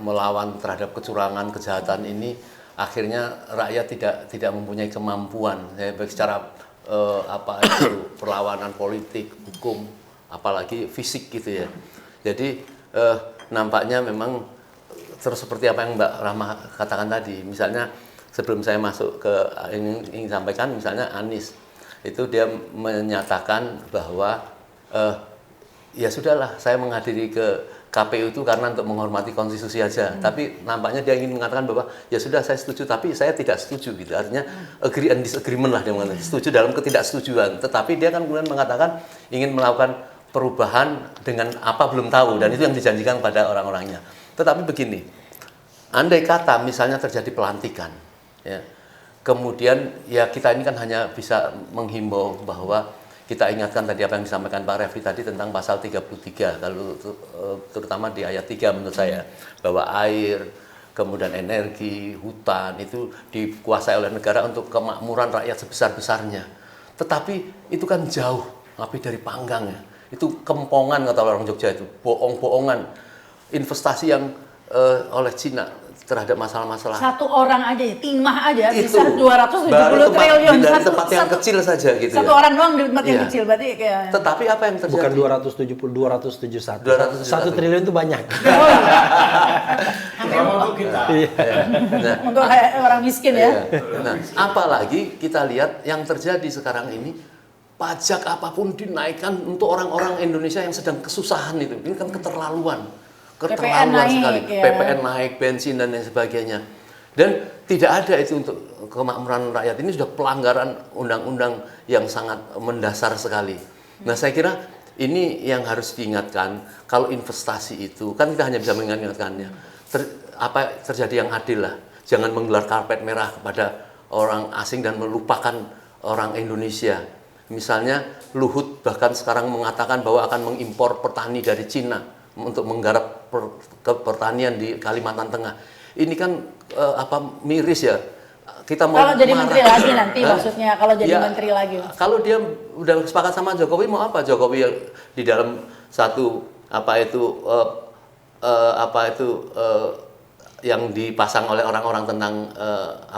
melawan terhadap kecurangan, kejahatan ini, akhirnya rakyat tidak mempunyai kemampuan ya, baik secara perlawanan politik, hukum, apalagi fisik gitu ya. Jadi nampaknya memang terus seperti apa yang Mbak Rahma katakan tadi. Misalnya sebelum saya masuk ke ingin sampaikan, misalnya Anies itu dia menyatakan bahwa ya sudahlah, saya menghadiri ke KPU itu karena untuk menghormati konstitusi aja. Tapi nampaknya dia ingin mengatakan bahwa ya sudah, saya setuju tapi saya tidak setuju gitu. Artinya agree and disagreement lah dia mengatakan. Setuju dalam ketidaksetujuan. Tetapi dia kan kemudian mengatakan ingin melakukan perubahan dengan apa belum tahu, dan itu yang dijanjikan pada orang-orangnya. Tetapi begini, andai kata misalnya terjadi pelantikan ya. Kemudian ya kita ini kan hanya bisa menghimbau bahwa kita ingatkan tadi apa yang disampaikan Pak Refli tadi tentang pasal 33, kalau terutama di ayat 3 menurut saya, bahwa air, kemudian energi, hutan itu dikuasai oleh negara untuk kemakmuran rakyat sebesar-besarnya. Tetapi itu kan jauh, api dari panggang ya. Itu kempongan kata orang Jogja itu, bohong-bohongan. Investasi yang oleh Cina terhadap masalah-masalah. Satu orang aja ya, timah aja itu, bisa 270 triliun. Dari tempat yang kecil saja gitu satu ya. orang doang di tempat yang kecil, berarti kayak. Tetapi apa yang terjadi? Bukan 271. 1 triliun itu banyak. Untuk kita. Untuk orang miskin ya. Nah, apalagi kita lihat yang terjadi sekarang ini, pajak apapun dinaikkan untuk orang-orang Indonesia yang sedang kesusahan itu. Ini kan keterlaluan naik, sekali. ya. PPN naik, bensin dan lain sebagainya. Dan tidak ada itu untuk kemakmuran rakyat. Ini sudah pelanggaran undang-undang yang sangat mendasar sekali. Nah, saya kira ini yang harus diingatkan. Kalau investasi itu, kan kita hanya bisa mengingatkannya. Terjadi yang adil lah. Jangan menggelar karpet merah kepada orang asing dan melupakan orang Indonesia. Misalnya Luhut bahkan sekarang mengatakan bahwa akan mengimpor petani dari Cina untuk menggarap pertanian di Kalimantan Tengah. Ini kan miris ya. Kita mau kalau jadi marah. menteri lagi nanti maksudnya, kalau jadi menteri lagi. Kalau dia udah sepakat sama Jokowi, mau apa Jokowi yang di dalam satu yang dipasang oleh orang-orang tentang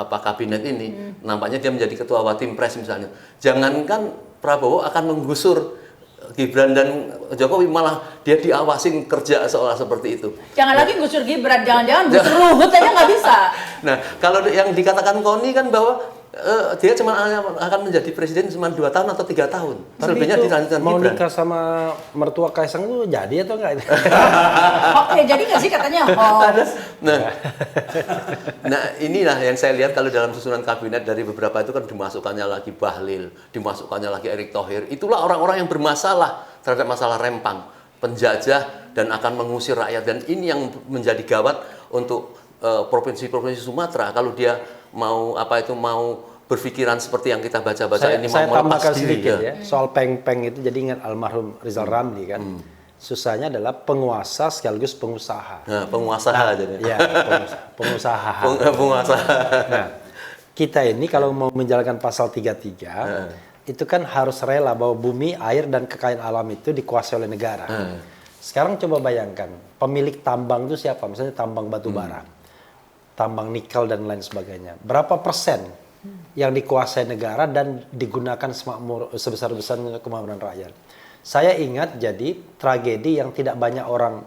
kabinet ini, nampaknya dia menjadi ketua Watim Pres misalnya. Jangankan Prabowo akan menggusur Gibran dan Jokowi, malah dia diawasin kerja seolah seperti itu. Jangan lagi gusur Gibran, jangan-jangan gusur Luhut aja nggak bisa. Nah, kalau yang dikatakan Koni kan bahwa Dia cuma akan menjadi presiden cuma 2 tahun atau 3 tahun. Tapi Selebihnya itu dilanjutkan mau Gibran. nikah sama mertua Kaisang itu jadi atau enggak? Oke, jadi nggak sih katanya hoax? Nah, inilah yang saya lihat kalau dalam susunan kabinet dari beberapa itu kan dimasukkannya lagi Bahlil, dimasukkannya lagi Erick Thohir. Itulah orang-orang yang bermasalah terhadap masalah Rempang, penjajah dan akan mengusir rakyat. Dan ini yang menjadi gawat untuk provinsi-provinsi Sumatera kalau dia mau berpikiran seperti yang kita baca-baca ini Saya mau melepas tambahkan diri sedikit ya. Soal peng-peng itu jadi ingat almarhum Rizal Ramli kan. Susahnya adalah penguasa sekaligus pengusaha. Nah, penguasa jadi. Ya, pengusaha. Penguasa. Nah, kita ini kalau mau menjalankan pasal 33 itu kan harus rela bahwa bumi, air dan kekayaan alam itu dikuasai oleh negara. Sekarang coba bayangkan, pemilik tambang itu siapa? Misalnya tambang batu bara, tambang nikel dan lain sebagainya. Berapa persen yang dikuasai negara dan digunakan sebesar-besarnya kemakmuran rakyat? Saya ingat jadi tragedi yang tidak banyak orang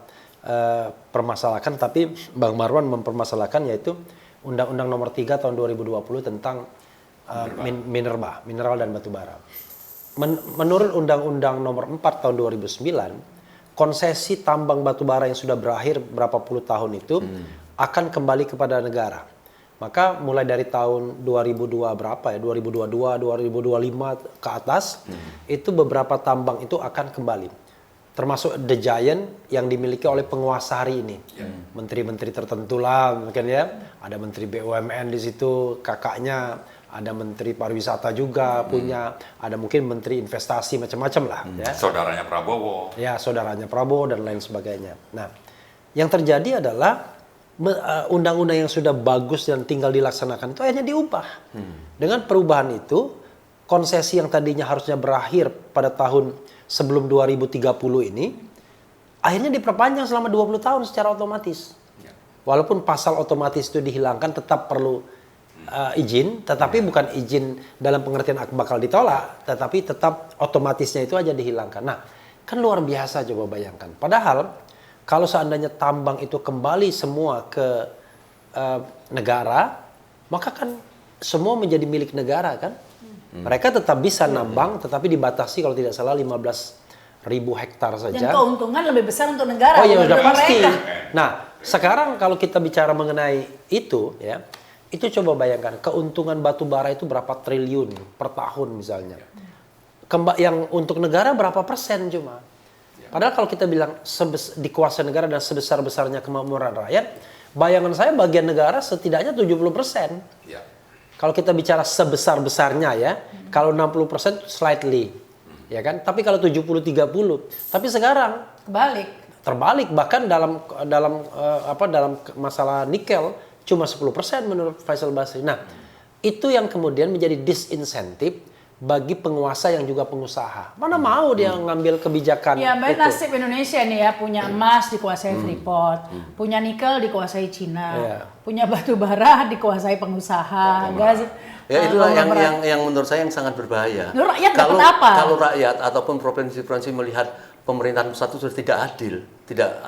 permasalahkan, tapi Bang Marwan mempermasalahkan, yaitu Undang-Undang Nomor 3 Tahun 2020 tentang mineral dan batu bara. Menurut Undang-Undang Nomor 4 Tahun 2009, konsesi tambang batu bara yang sudah berakhir berapa puluh tahun itu akan kembali kepada negara. Maka mulai dari tahun 2002 berapa ya, 2022, 2025 ke atas, itu beberapa tambang itu akan kembali. Termasuk The Giant yang dimiliki oleh penguasa hari ini. Menteri-menteri tertentu lah mungkin ya. Ada Menteri BUMN di situ, kakaknya. Ada Menteri Pariwisata juga punya. Ada mungkin Menteri Investasi macam-macam lah. Ya. Saudaranya Prabowo. Ya, saudaranya Prabowo dan lain sebagainya. Nah, yang terjadi adalah undang-undang yang sudah bagus dan tinggal dilaksanakan itu akhirnya diubah. Dengan perubahan itu, konsesi yang tadinya harusnya berakhir pada tahun sebelum 2030 ini, akhirnya diperpanjang selama 20 tahun secara otomatis. Walaupun pasal otomatis itu dihilangkan, tetap perlu izin, tetapi bukan izin dalam pengertian bakal ditolak, tetapi tetap otomatisnya itu aja dihilangkan. Nah, kan luar biasa, coba bayangkan. Padahal kalau seandainya tambang itu kembali semua ke negara, maka kan semua menjadi milik negara kan. Mereka tetap bisa nambang, tetapi dibatasi kalau tidak salah 15.000 hektar saja. Dan keuntungan lebih besar untuk negara. Oh ya sudah untuk pasti. mereka. Nah, sekarang kalau kita bicara mengenai itu, ya, itu coba bayangkan keuntungan batu bara itu berapa triliun per tahun misalnya. Yang untuk negara berapa persen cuma. Padahal kalau kita bilang dikuasai negara dan sebesar-besarnya kemakmuran rakyat, bayangan saya bagian negara setidaknya 70%. Ya. Kalau kita bicara sebesar-besarnya ya, kalau 60% slightly. Ya kan? Tapi kalau 70-30. Tapi sekarang terbalik, bahkan dalam masalah nikel cuma 10% menurut Faisal Basri. Nah, itu yang kemudian menjadi disinsentif bagi penguasa yang juga pengusaha. Mana mau dia ngambil kebijakan Ya, baik itu. nasib Indonesia nih ya, punya emas dikuasai Freeport, punya nikel dikuasai Cina, punya batu bara dikuasai pengusaha. Ya itulah yang menurut saya yang sangat berbahaya. Lalu rakyat dapat apa? Kalau rakyat ataupun provinsi-provinsi melihat pemerintahan pusat itu sudah tidak adil, tidak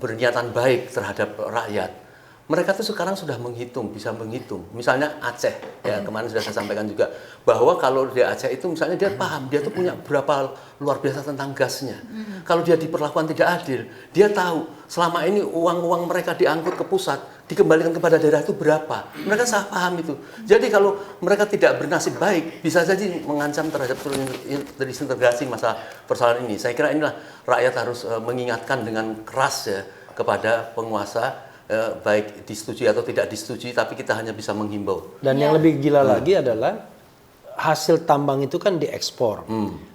berniatan baik terhadap rakyat. Mereka tuh sekarang sudah bisa menghitung. Misalnya Aceh, ya kemarin sudah saya sampaikan juga bahwa kalau di Aceh itu misalnya dia paham, dia tuh punya berapa luar biasa tentang gasnya. Kalau dia diperlakukan tidak adil, dia tahu selama ini uang-uang mereka diangkut ke pusat, dikembalikan kepada daerah itu berapa. Mereka sangat paham itu. Jadi kalau mereka tidak bernasib baik, bisa jadi mengancam terhadap terintegrasi masalah persoalan ini. Saya kira inilah rakyat harus mengingatkan dengan keras ya kepada penguasa. Baik disetujui atau tidak disetujui, tapi kita hanya bisa menghimbau. Dan yang lebih gila lagi adalah hasil tambang itu kan diekspor.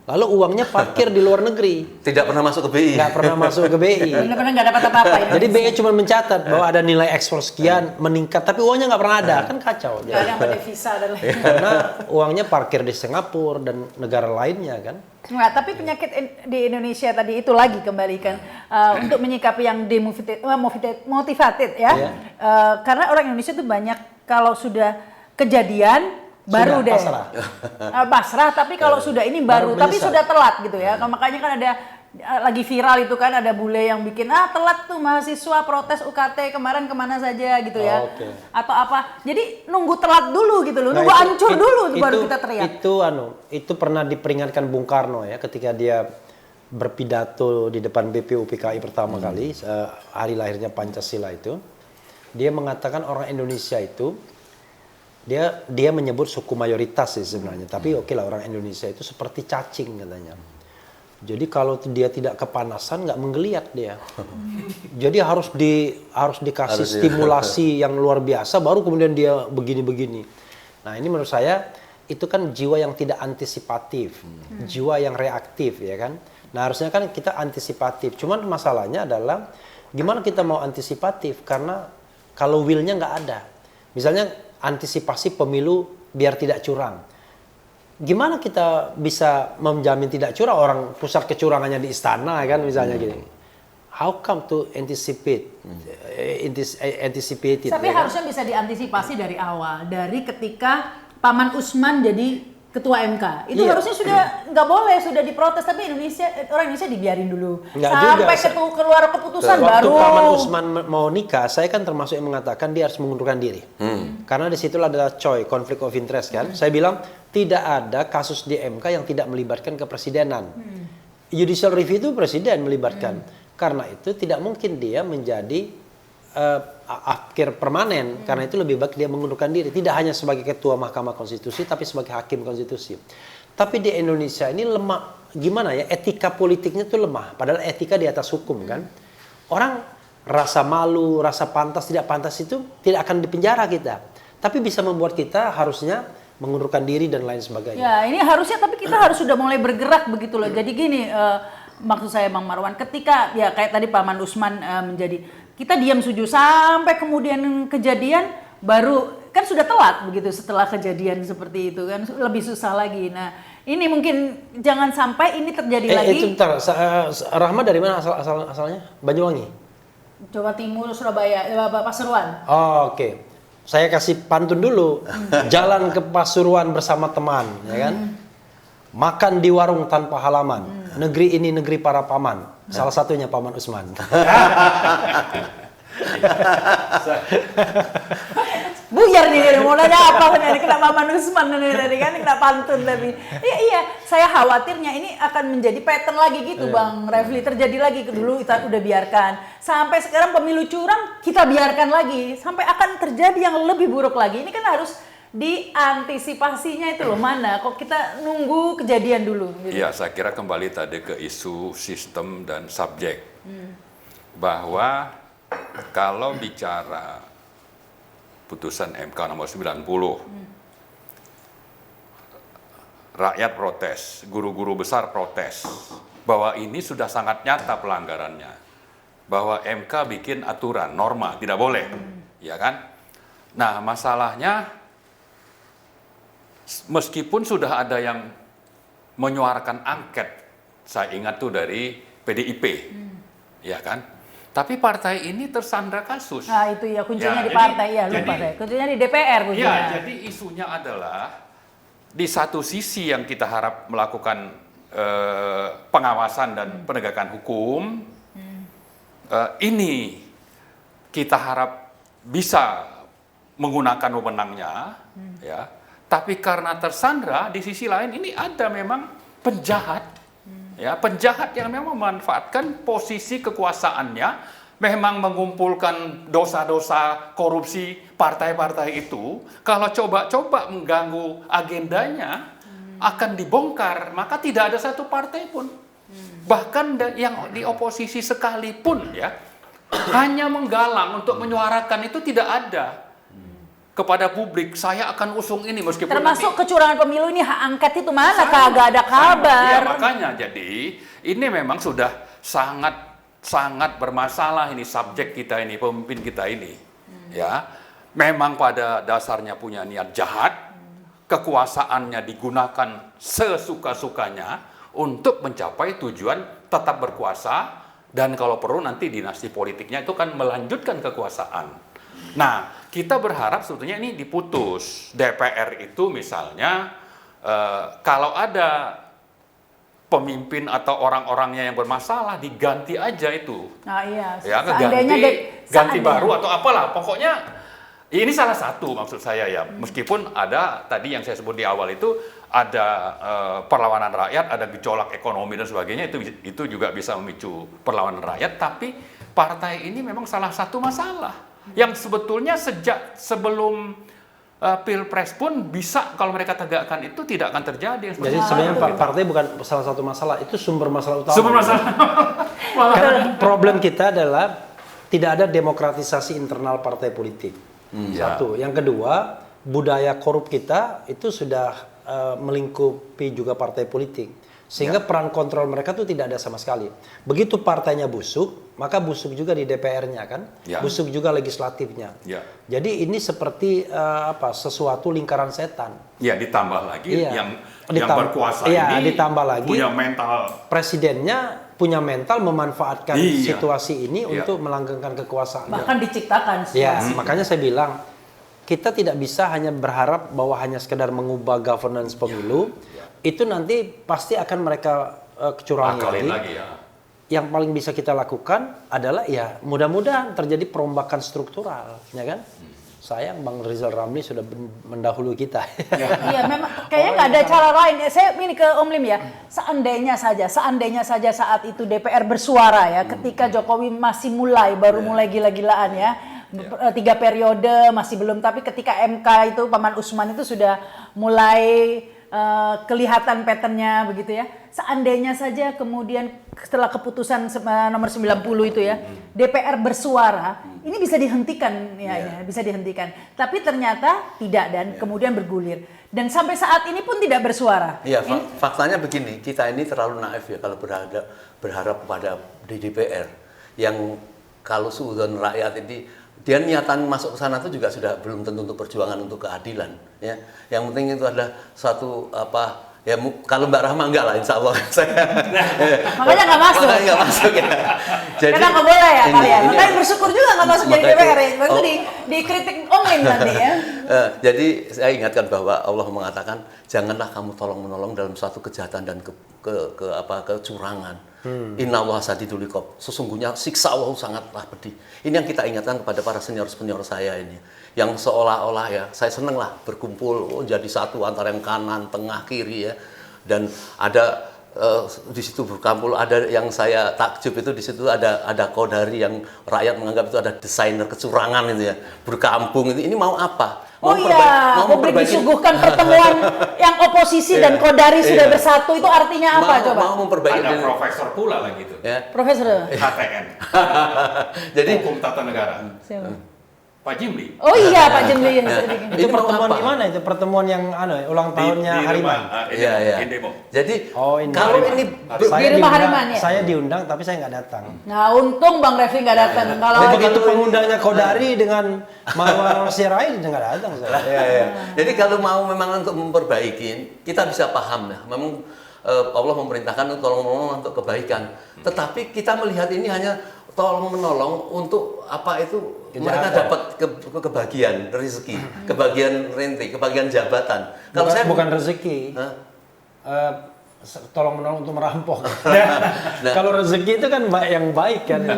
Lalu uangnya parkir di luar negeri. Tidak pernah masuk ke BI. Nggak pernah masuk ke BI. Benar-benar nggak dapat apa-apa. Jadi BI cuma mencatat bahwa ada nilai ekspor sekian meningkat, tapi uangnya nggak pernah ada. Kan kacau. Nggak ada yang devisa dan lain. Karena uangnya parkir di Singapura dan negara lainnya kan. Nggak, tapi penyakit di Indonesia tadi itu lagi kembalikan untuk menyikapi yang motivated ya. Karena orang Indonesia itu banyak kalau sudah kejadian baru deh. Pasrah. Pasrah, tapi kalau sudah ini baru tapi sudah telat gitu ya. Makanya kan ada lagi viral itu kan ada bule yang bikin telat tuh mahasiswa protes UKT kemarin kemana saja gitu ya. Oke. Atau apa. Jadi nunggu telat dulu gitu loh. Nah, Nunggu hancur dulu baru kita teriak. Itu pernah diperingatkan Bung Karno ya ketika dia berpidato di depan BPUPKI pertama kali hari lahirnya Pancasila itu. Dia mengatakan orang Indonesia itu dia menyebut suku mayoritas sih sebenarnya, tapi oke lah, orang Indonesia itu seperti cacing katanya. Jadi kalau dia tidak kepanasan nggak menggeliat dia. Jadi harus dikasih stimulasi yang luar biasa baru kemudian dia begini-begini. Nah, ini menurut saya itu kan jiwa yang tidak antisipatif, jiwa yang reaktif ya kan. Nah, harusnya kan kita antisipatif. Cuman masalahnya adalah gimana kita mau antisipatif karena kalau will-nya nggak ada. Misalnya antisipasi pemilu biar tidak curang. Gimana kita bisa menjamin tidak curang? Orang pusat kecurangannya di istana kan misalnya gini. How come to anticipate it? Tapi ya harusnya bisa diantisipasi dari awal, dari ketika Paman Usman jadi ketua MK. Itu harusnya sudah nggak boleh, sudah diprotes, tapi orang Indonesia dibiarin dulu. Nggak sampai juga. keluar keputusan Waktu baru. Paman Usman mau nikah, saya kan termasuk yang mengatakan dia harus mengundurkan diri. Karena disitulah ada conflict of interest kan. Saya bilang tidak ada kasus di MK yang tidak melibatkan kepresidenan. Judicial review itu presiden melibatkan. Karena itu tidak mungkin dia menjadi akhir permanen, karena itu lebih baik dia mengundurkan diri, tidak hanya sebagai ketua Mahkamah Konstitusi tapi sebagai hakim konstitusi. Tapi di Indonesia ini lemah, gimana ya, etika politiknya tuh lemah, padahal etika di atas hukum kan. Orang rasa malu, rasa pantas tidak pantas itu tidak akan dipenjara kita, tapi bisa membuat kita harusnya mengundurkan diri dan lain sebagainya. Ya, ini harusnya, tapi kita harus sudah mulai bergerak begitu loh. Jadi gini, maksud saya Bang Marwan, ketika ya kayak tadi Paman Usman menjadi, kita diam setuju sampai kemudian kejadian baru kan sudah telat begitu, setelah kejadian seperti itu kan lebih susah lagi. Nah, ini mungkin jangan sampai ini terjadi lagi. Itu bentar, Rahma dari mana asalnya? Banyuwangi? Jawa Timur, Surabaya, Pasuruan. Oh, oke. Saya kasih pantun dulu. Jalan ke Pasuruan bersama teman, ya kan? Makan di warung tanpa halaman. Negeri ini negeri para paman. Salah satunya Paman Usman. Buyar nih, mau nanya apa nih, kena Paman Usman nih kan, kena pantun tapi. Iya, saya khawatirnya ini akan menjadi pattern lagi gitu Bang Refli, terjadi lagi. Dulu kita udah biarkan, sampai sekarang pemilu curang kita biarkan lagi, sampai akan terjadi yang lebih buruk lagi. Ini kan harus diantisipasinya itu loh, mana kok kita nunggu kejadian dulu gitu. Iya, saya kira kembali tadi ke isu sistem dan subjek. Bahwa kalau bicara putusan MK nomor 90, rakyat protes, guru-guru besar protes, bahwa ini sudah sangat nyata pelanggarannya. Bahwa MK bikin aturan, norma, tidak boleh. Ya kan? Nah, masalahnya meskipun sudah ada yang menyuarakan angket, saya ingat tuh dari PDIP, ya kan? Tapi partai ini tersandra kasus. Nah itu ya kuncinya Ya, di partai, ya jadi- lupa deh. Kuncinya di DPR kuncinya. Ya, jadi isunya adalah di satu sisi yang kita harap melakukan pengawasan dan penegakan hukum, ini kita harap bisa menggunakan wewenangnya, ya. Tapi karena tersandra, di sisi lain ini ada memang penjahat, ya, penjahat yang memang memanfaatkan posisi kekuasaannya, memang mengumpulkan dosa-dosa korupsi partai-partai itu. Kalau coba-coba mengganggu agendanya, akan dibongkar, maka tidak ada satu partai pun, bahkan yang di oposisi sekalipun, ya, hanya menggalang untuk menyuarakan itu tidak ada. Kepada publik, saya akan usung ini meskipun Termasuk nanti, kecurangan pemilu ini, hak angket itu mana sama, kagak ada kabar. Iya, makanya jadi ini memang sudah sangat bermasalah ini subjek kita ini, pemimpin kita ini. Ya, memang pada dasarnya punya niat jahat, kekuasaannya digunakan sesuka-sukanya untuk mencapai tujuan tetap berkuasa, dan kalau perlu nanti dinasti politiknya itu kan melanjutkan kekuasaan. Nah, kita berharap sebetulnya ini diputus. DPR itu misalnya kalau ada pemimpin atau orang-orangnya yang bermasalah, diganti aja itu. Nah iya, Ya, ganti seandainya. baru atau apalah. Pokoknya ini salah satu maksud saya ya. Meskipun ada tadi yang saya sebut di awal itu ada perlawanan rakyat, ada gejolak ekonomi dan sebagainya, itu juga bisa memicu perlawanan rakyat, tapi partai ini memang salah satu masalah yang sebetulnya sejak sebelum Pilpres pun bisa kalau mereka tegakkan itu tidak akan terjadi. Jadi sebenarnya partai bukan salah satu masalah, itu sumber masalah utama. Sumber masalah. Karena problem kita adalah tidak ada demokratisasi internal partai politik. Satu. Yang kedua, budaya korup kita itu sudah melingkupi juga partai politik. Sehingga peran kontrol mereka tuh tidak ada sama sekali. Begitu partainya busuk, maka busuk juga di DPR-nya kan, busuk juga legislatifnya. Jadi ini seperti sesuatu lingkaran setan. Ya, ditambah lagi yang berkuasa ini ditambah lagi punya mental. Presidennya punya mental memanfaatkan situasi ini untuk melanggengkan kekuasaan. Bahkan diciptakan. Ya, makanya saya bilang kita tidak bisa hanya berharap bahwa hanya sekedar mengubah governance pemilu. Itu nanti pasti akan mereka kecurangi lagi. Yang paling bisa kita lakukan adalah ya mudah-mudahan terjadi perombakan struktural, ya kan? Sayang Bang Rizal Ramli sudah mendahului kita. Iya, memang kayaknya nggak ada cara lain. Saya ini ke Om Lim ya. Seandainya saja saat itu DPR bersuara ya, ketika Jokowi masih baru mulai gila-gilaan ya. 3 periode masih belum, tapi ketika MK itu Paman Usman itu sudah mulai kelihatan patternnya begitu ya. Seandainya saja kemudian setelah keputusan nomor 90 itu ya, DPR bersuara, ini bisa dihentikan ya, bisa dihentikan. Tapi ternyata tidak dan kemudian bergulir. Dan sampai saat ini pun tidak bersuara. Iya, faktanya begini, kita ini terlalu naif ya kalau berharap pada di DPR yang kalau suudon rakyat ini dia niatan masuk ke sana itu juga sudah belum tentu untuk perjuangan untuk keadilan ya. Yang penting itu adalah suatu ya kalau Mbak Rahma enggak lah insya Allah saya makanya nggak masuk. Makanya nggak masuk ya. Jadi karena nggak boleh ya kalian. Makanya bersyukur juga nggak masuk jadi DPR ya. Itu dikritik Om Lim nanti ya. Jadi saya ingatkan bahwa Allah mengatakan janganlah kamu tolong menolong dalam suatu kejahatan dan kecurangan. Innallaha sadidul iqab. Sesungguhnya siksa Allah sangatlah pedih. Ini yang kita ingatkan kepada para senior saya ini. Yang seolah-olah ya, saya seneng lah berkumpul jadi satu antara yang kanan, tengah, kiri ya. Dan ada di situ berkumpul, ada yang saya takjub itu di situ ada Kodari yang rakyat menganggap itu ada desainer kecurangan itu ya. Berkampung itu. Ini mau apa? Mau publik disuguhkan pertemuan yang oposisi dan Kodari sudah bersatu, itu artinya apa coba? Mau memperbaiki. Ada profesor pula lagi itu. Ya. Profesor. HTN. Jadi Hukum Tata Negara. Siapa? Pak Jimli. Oh iya Pak Jimli. Itu pertemuan di mana itu? Pertemuan yang ulang tahunnya Hariman. Iya. Indemo. Jadi ini kalau ini di rumah Hariman ya? Saya diundang tapi saya nggak datang. Nah untung Bang Refli nggak datang. Kalau begitu pengundangnya Kodari dengan Marwar Sirait nggak datang saya. Iya. Jadi kalau mau memang untuk memperbaiki, kita bisa paham ya. Memang Allah memerintahkan untuk tolong menolong untuk kebaikan. Tetapi kita melihat ini hanya tolong menolong untuk apa itu mereka dapat kebahagiaan rezeki, kebahagiaan rente, kebahagiaan jabatan. Kalau saya bukan rezeki, tolong menolong untuk merampok. Kalau rezeki itu kan yang baik kan.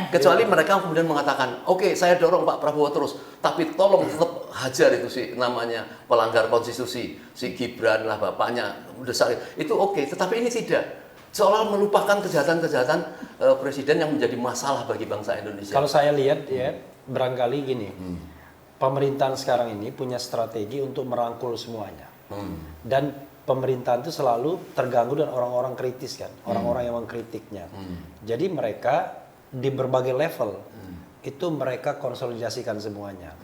Kecuali mereka kemudian mengatakan, oke, saya dorong Pak Prabowo terus, tapi tolong tetap hajar itu sih namanya pelanggar konstitusi, si Gibran lah bapaknya, itu oke, tetapi ini tidak. Seolah melupakan kejahatan-kejahatan presiden yang menjadi masalah bagi bangsa Indonesia. Kalau saya lihat ya, barangkali gini, pemerintahan sekarang ini punya strategi untuk merangkul semuanya. Dan pemerintahan itu selalu terganggu dengan orang-orang kritis kan, orang-orang yang mengkritiknya. Jadi mereka di berbagai level itu mereka konsolidasikan semuanya.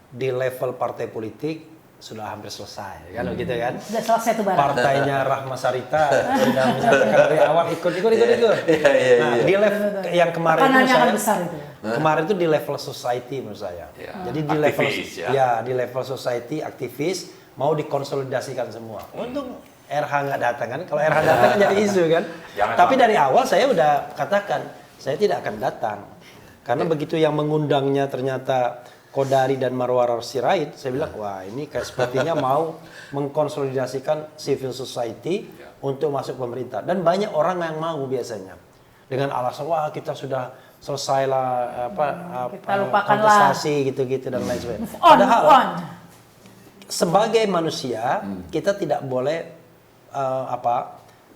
Di level partai politik sudah hampir selesai kan gitu kan. Sudah selesai tuh barang. Partainya Rahma Sarita sudah menyatakan dari awal ikut. Nah, di level yang kemarin itu kemarin itu di level society menurut saya. Jadi di aktivis, level di level society aktivis mau dikonsolidasikan semua. Untung RH nggak datang kan. Kalau RH datang kan jadi isu kan. Tapi dari awal saya udah katakan saya tidak akan datang. Karena begitu yang mengundangnya ternyata Kodari dan Marwar Sirait, saya bilang wah ini kayak sepertinya mau mengkonsolidasikan civil society untuk masuk pemerintah. Dan banyak orang yang mau biasanya dengan alasan wah kita sudah selesai lah kita lupakanlah kontestasi gitu-gitu dan lain sebagainya. Move on, Padahal move on. sebagai manusia kita tidak boleh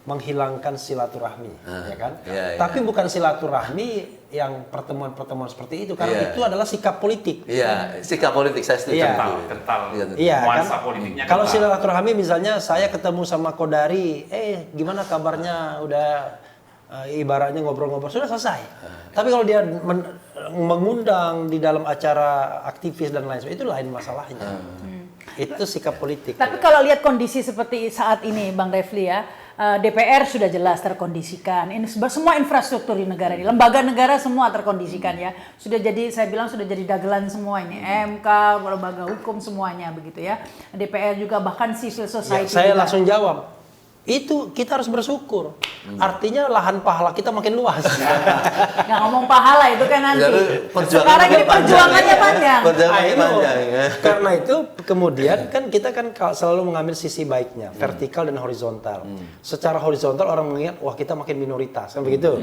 menghilangkan silaturahmi, ya kan? Iya, iya. Tapi bukan silaturahmi yang pertemuan-pertemuan seperti itu, karena itu adalah sikap politik. Iya, sikap politik saya setuju. Iya. Kental. Iya Nuansa kan? politiknya Kalau kental. silaturahmi misalnya saya ketemu sama Kodari, gimana kabarnya? Udah ibaratnya ngobrol-ngobrol sudah selesai. Tapi kalau dia mengundang di dalam acara aktivis dan lain sebagainya itu lain masalahnya. Itu sikap politik. Tapi kalau lihat kondisi seperti saat ini, Bang Refli ya, DPR sudah jelas terkondisikan. Ini semua infrastruktur di negara ini, lembaga negara semua terkondisikan ya. Sudah jadi, saya bilang sudah jadi dagelan semua ini, MK, lembaga hukum semuanya begitu ya. DPR juga bahkan civil society. Saya juga. langsung jawab. Itu kita harus bersyukur. Artinya lahan pahala kita makin luas. Nggak ngomong pahala itu kan nanti. Jadi, perjuangan Sekarang ini makin panjang, perjuangannya ya. panjang. Perjuangannya Itu. panjang. Ya. Karena itu kemudian kan kita kan selalu mengambil sisi baiknya, vertikal dan horizontal. Secara horizontal orang mengingat wah kita makin minoritas kan begitu.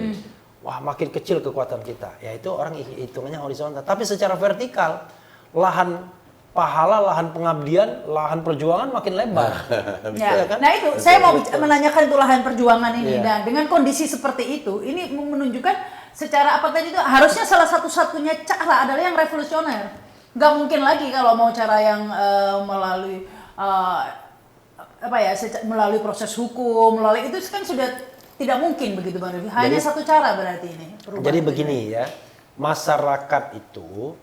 Wah makin kecil kekuatan kita. Ya itu orang hitungannya horizontal. Tapi secara vertikal lahan pahala, lahan pengabdian, lahan perjuangan makin lebar. Ya. Ya kan? Nah itu saya mau menanyakan itu lahan perjuangan ini. Iya. Dan dengan kondisi seperti itu, ini menunjukkan secara apa tadi itu harusnya salah satu-satunya cara adalah yang revolusioner. Nggak mungkin lagi kalau mau cara yang melalui melalui proses hukum, melalui itu kan sudah tidak mungkin begitu Bang Refli. Hanya satu cara berarti ini. perubahan Jadi itu. begini ya, masyarakat itu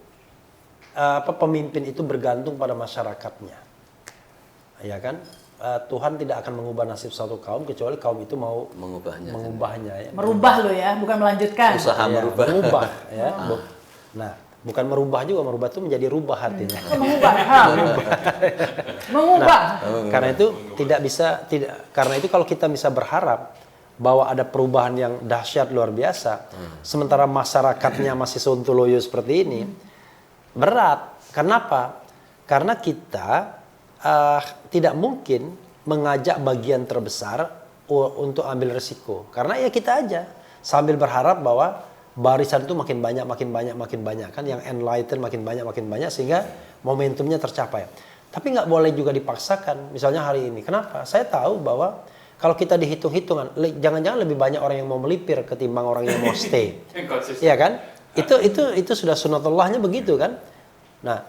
pemimpin itu bergantung pada masyarakatnya, ya kan? Tuhan tidak akan mengubah nasib suatu kaum kecuali kaum itu mau mengubahnya. Ya. Merubah lo ya, bukan melanjutkan. Usaha Ya, merubah. ya. Nah, bukan merubah juga, merubah itu menjadi rubah artinya. Mengubah. Mengubah. Karena itu karena itu kalau kita bisa berharap bahwa ada perubahan yang dahsyat luar biasa, sementara masyarakatnya masih sontoloyo seperti ini, berat. Kenapa? Karena kita tidak mungkin mengajak bagian terbesar untuk ambil resiko. Karena ya kita aja sambil berharap bahwa barisan itu makin banyak kan, yang enlighten makin banyak sehingga momentumnya tercapai. Tapi nggak boleh juga dipaksakan. Misalnya hari ini, kenapa? Saya tahu bahwa kalau kita dihitung-hitungan, jangan-jangan lebih banyak orang yang mau melipir ketimbang orang yang mau stay. Iya kan? Itu sudah sunatullahnya begitu kan? Nah,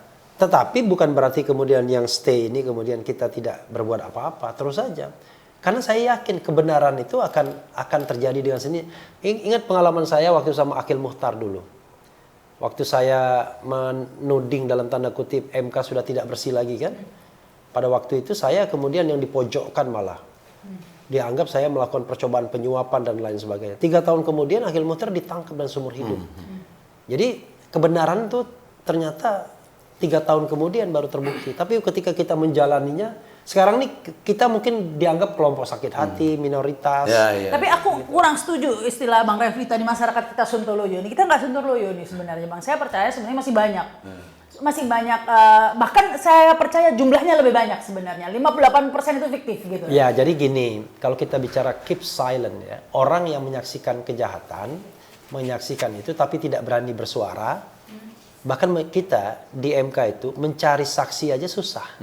tetapi bukan berarti kemudian yang stay ini kemudian kita tidak berbuat apa-apa, terus saja. Karena saya yakin kebenaran itu akan terjadi dengan sendiri. Ingat pengalaman saya waktu sama Akil Muhtar dulu. Waktu saya menuding dalam tanda kutip MK sudah tidak bersih lagi kan? Pada waktu itu saya kemudian yang dipojokkan malah. Dianggap saya melakukan percobaan penyuapan dan lain sebagainya. 3 tahun kemudian Akil Muhtar ditangkap dan seumur hidup. Jadi kebenaran itu ternyata 3 tahun kemudian baru terbukti. Tapi ketika kita menjalaninya, sekarang nih kita mungkin dianggap kelompok sakit hati, minoritas. Ya. Tapi aku kurang setuju istilah Bang Refli tadi masyarakat kita sontoloyo ini. Kita nggak sontoloyo nih sebenarnya Bang. Saya percaya sebenarnya masih banyak. Masih banyak, bahkan saya percaya jumlahnya lebih banyak sebenarnya. 58% itu fiktif gitu. Ya, jadi gini, kalau kita bicara keep silent ya, orang yang menyaksikan kejahatan, menyaksikan itu tapi tidak berani bersuara, bahkan kita di MK itu mencari saksi aja susah.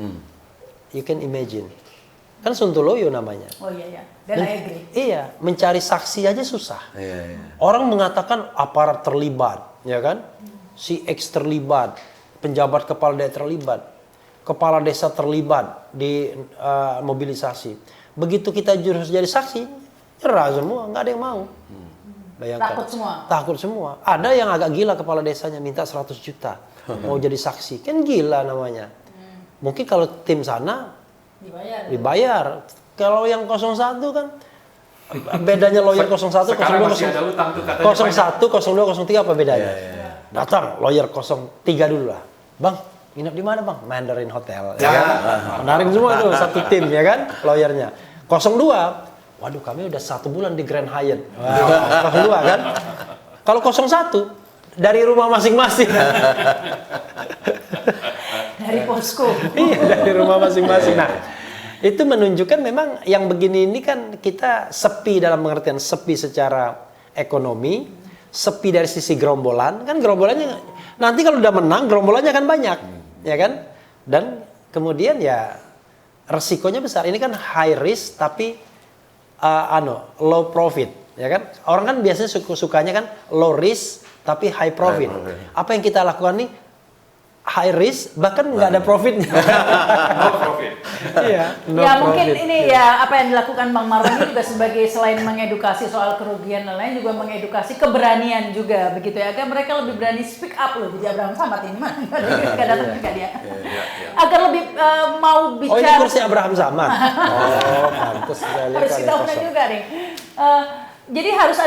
You can imagine. Kan sontoloyo namanya. Oh iya. Dan I agree. Iya, mencari saksi aja susah. Iya. Orang mengatakan aparat terlibat, ya kan? Si X terlibat, penjabat kepala daerah terlibat, kepala desa terlibat di mobilisasi. Begitu kita harus jadi saksi, nyerah semua, nggak ada yang mau. Bayangkan. Takut semua. Ada yang agak gila kepala desanya minta 100 juta mau jadi saksi, kan gila namanya. Mungkin kalau tim sana dibayar. Kalau yang 01 kan bedanya lawyer 01, 02, 01, 02, 03 apa bedanya? Datang lawyer 03 dulu lah. Bang, nginep di mana bang? Mandarin Hotel. Ya kan? Menarik semua tuh satu tim ya kan, lawyernya. 02, waduh kami udah 1 bulan di Grand Hyatt. Wow, 02 kan? Kalau 01 dari rumah masing-masing. Dari posko. Iya, dari rumah masing-masing. Nah, Itu menunjukkan memang yang begini ini kan kita sepi dalam pengertian sepi secara ekonomi, sepi dari sisi gerombolan. Kan gerombolannya nanti kalau udah menang gerombolannya akan banyak, ya kan? Dan kemudian ya resikonya besar. Ini kan high risk tapi low profit, ya kan? Orang kan biasanya sukanya kan low risk tapi high profit. Apa yang kita lakukan nih? High risk bahkan nggak ada profitnya. No profit. Iya. Ya mungkin ini ya apa yang dilakukan Bang Marwan ini juga sebagai selain mengedukasi soal kerugian dan lain juga mengedukasi keberanian juga begitu ya, agar mereka lebih berani speak up loh. Jadi Abraham Samad ini mah nggak datang juga dia. Agar lebih mau bicara. Oh ini kursi Abraham Samad. Oh pantas sekali. Harus kita undang juga nih. Jadi harus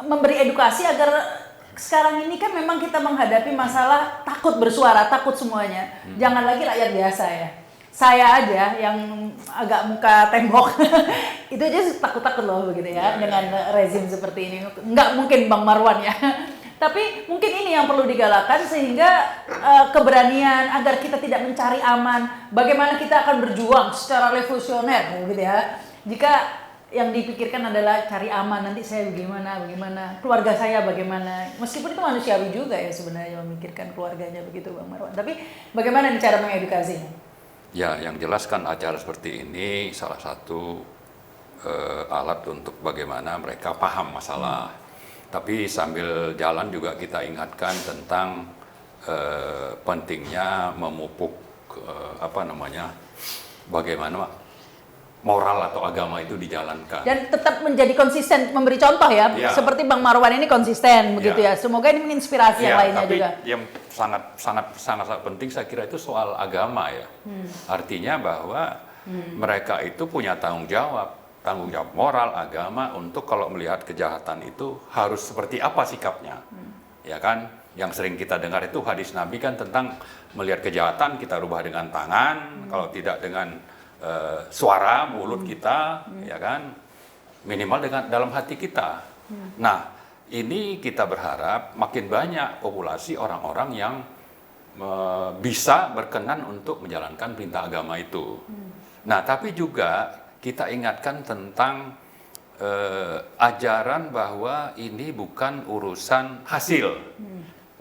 memberi edukasi agar sekarang ini kan memang kita menghadapi masalah takut bersuara, takut semuanya. Jangan lagi rakyat biasa ya. Saya aja yang agak muka tembok, itu aja takut-takut loh begitu ya dengan rezim seperti ini. Nggak mungkin Bang Marwan ya. Tapi mungkin ini yang perlu digalakan sehingga keberanian agar kita tidak mencari aman. Bagaimana kita akan berjuang secara revolusioner gitu ya. Jika yang dipikirkan adalah cari aman, nanti saya bagaimana, keluarga saya bagaimana. Meskipun itu manusiawi juga ya sebenarnya memikirkan keluarganya begitu Bang Marwan. Tapi bagaimana cara mengedukasinya? Ya, yang jelas kan acara seperti ini salah satu alat untuk bagaimana mereka paham masalah. Tapi sambil jalan juga kita ingatkan tentang pentingnya memupuk bagaimana moral atau agama itu dijalankan. Dan tetap menjadi konsisten memberi contoh ya, seperti Bang Marwan ini konsisten begitu ya. Semoga ini menginspirasi yang lainnya tapi juga. Yang sangat penting saya kira itu soal agama ya. Artinya bahwa mereka itu punya tanggung jawab moral agama untuk kalau melihat kejahatan itu harus seperti apa sikapnya. Ya kan? Yang sering kita dengar itu hadis Nabi kan tentang melihat kejahatan kita rubah dengan tangan, kalau tidak dengan suara mulut kita, ya kan, minimal dengan dalam hati kita. Nah, ini kita berharap makin banyak populasi orang-orang yang bisa berkenan untuk menjalankan perintah agama itu. Nah, tapi juga kita ingatkan tentang ajaran bahwa ini bukan urusan hasil,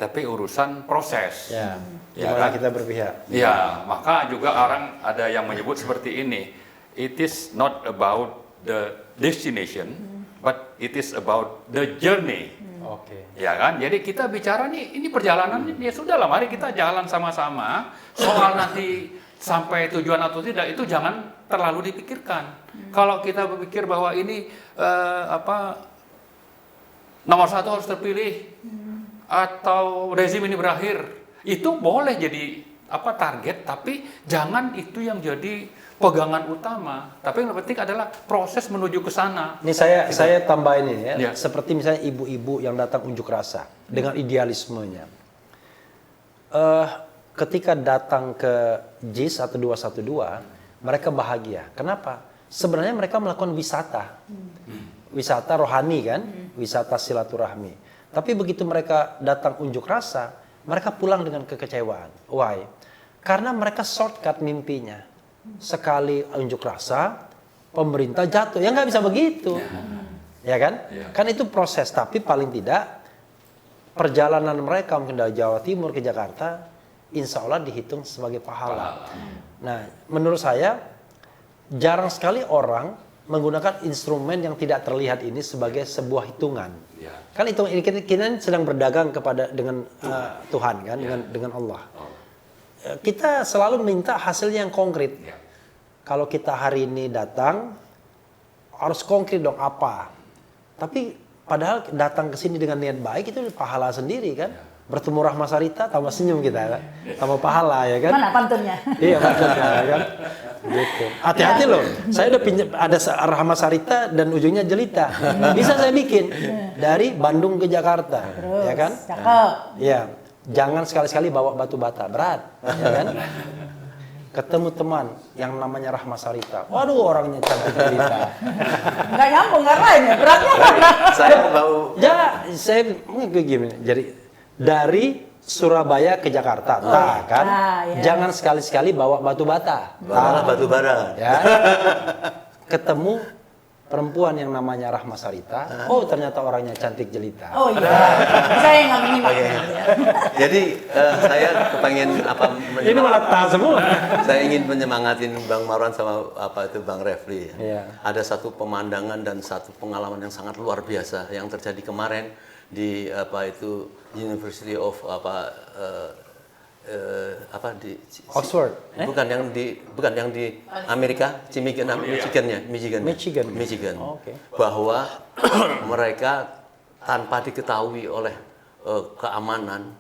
tapi urusan proses. Ya, Ya gimana kan? kita berpihak. Ya, maka juga orang ada yang menyebut seperti ini. It is not about the destination, but it is about the journey. Oke. Ya kan? Jadi kita bicara nih, ini perjalanan ya sudah lah, mari kita jalan sama-sama. Soal nanti sampai tujuan atau tidak itu jangan terlalu dipikirkan. Kalau kita berpikir bahwa ini nomor satu harus terpilih atau rezim ini berakhir, itu boleh jadi target, tapi jangan itu yang jadi pegangan utama. Tapi yang penting adalah proses menuju ke sana. Ini saya tambahin ini ya. Ya. Seperti misalnya ibu-ibu yang datang unjuk rasa dengan idealismenya. Ketika datang ke JIS atau 212, mereka bahagia. Kenapa? Sebenarnya mereka melakukan wisata. Wisata rohani kan, wisata silaturahmi. Tapi begitu mereka datang unjuk rasa, mereka pulang dengan kekecewaan. Why? Karena mereka shortcut mimpinya. Sekali unjuk rasa, pemerintah jatuh. Ya nggak bisa begitu. Ya kan? Kan itu proses. Tapi paling tidak, perjalanan mereka mungkin dari Jawa Timur ke Jakarta, insya Allah dihitung sebagai pahala. Nah, menurut saya, jarang sekali orang menggunakan instrumen yang tidak terlihat ini sebagai sebuah hitungan. Ya. Kan itu kita sedang berdagang dengan Tuhan kan, dengan Allah. Kita selalu minta hasilnya yang konkret. Kalau kita hari ini datang harus konkret dong apa. Tapi padahal datang ke sini dengan niat baik itu pahala sendiri kan. Bertemu Rahma Sarita tambah senyum kita kan, tambah pahala ya kan. Mana pantunnya? Iya pantunnya ya kan. Gitu. Hati-hati loh. Saya udah pinjam ada Rahma Sarita dan ujungnya jelita. Bisa saya bikin dari Bandung ke Jakarta, ya kan? Cakep. Iya. Jangan sekali-sekali bawa batu bata, berat, ya kan? Ketemu teman yang namanya Rahma Sarita. Waduh, orangnya cantik jelita. Nggak nyambung karena beratnya mana? Saya mau Ya, saya gini. Jadi dari Surabaya ke Jakarta, kan? ya. Jangan sekali-sekali bawa batu bata. Bawalah batu bara. Ya. Ketemu perempuan yang namanya Rahma Sarita. Oh, ternyata orangnya cantik jelita. Oh iya, saya nggak menyimak. Jadi saya kepengen Ini malah tahu semua. saya ingin menyemangatin Bang Marwan sama Bang Refli. Iya. Ada satu pemandangan dan satu pengalaman yang sangat luar biasa yang terjadi kemarin di University of di Oxford. bukan yang di Amerika, Michigan. Oh, oke. Bahwa mereka tanpa diketahui oleh keamanan,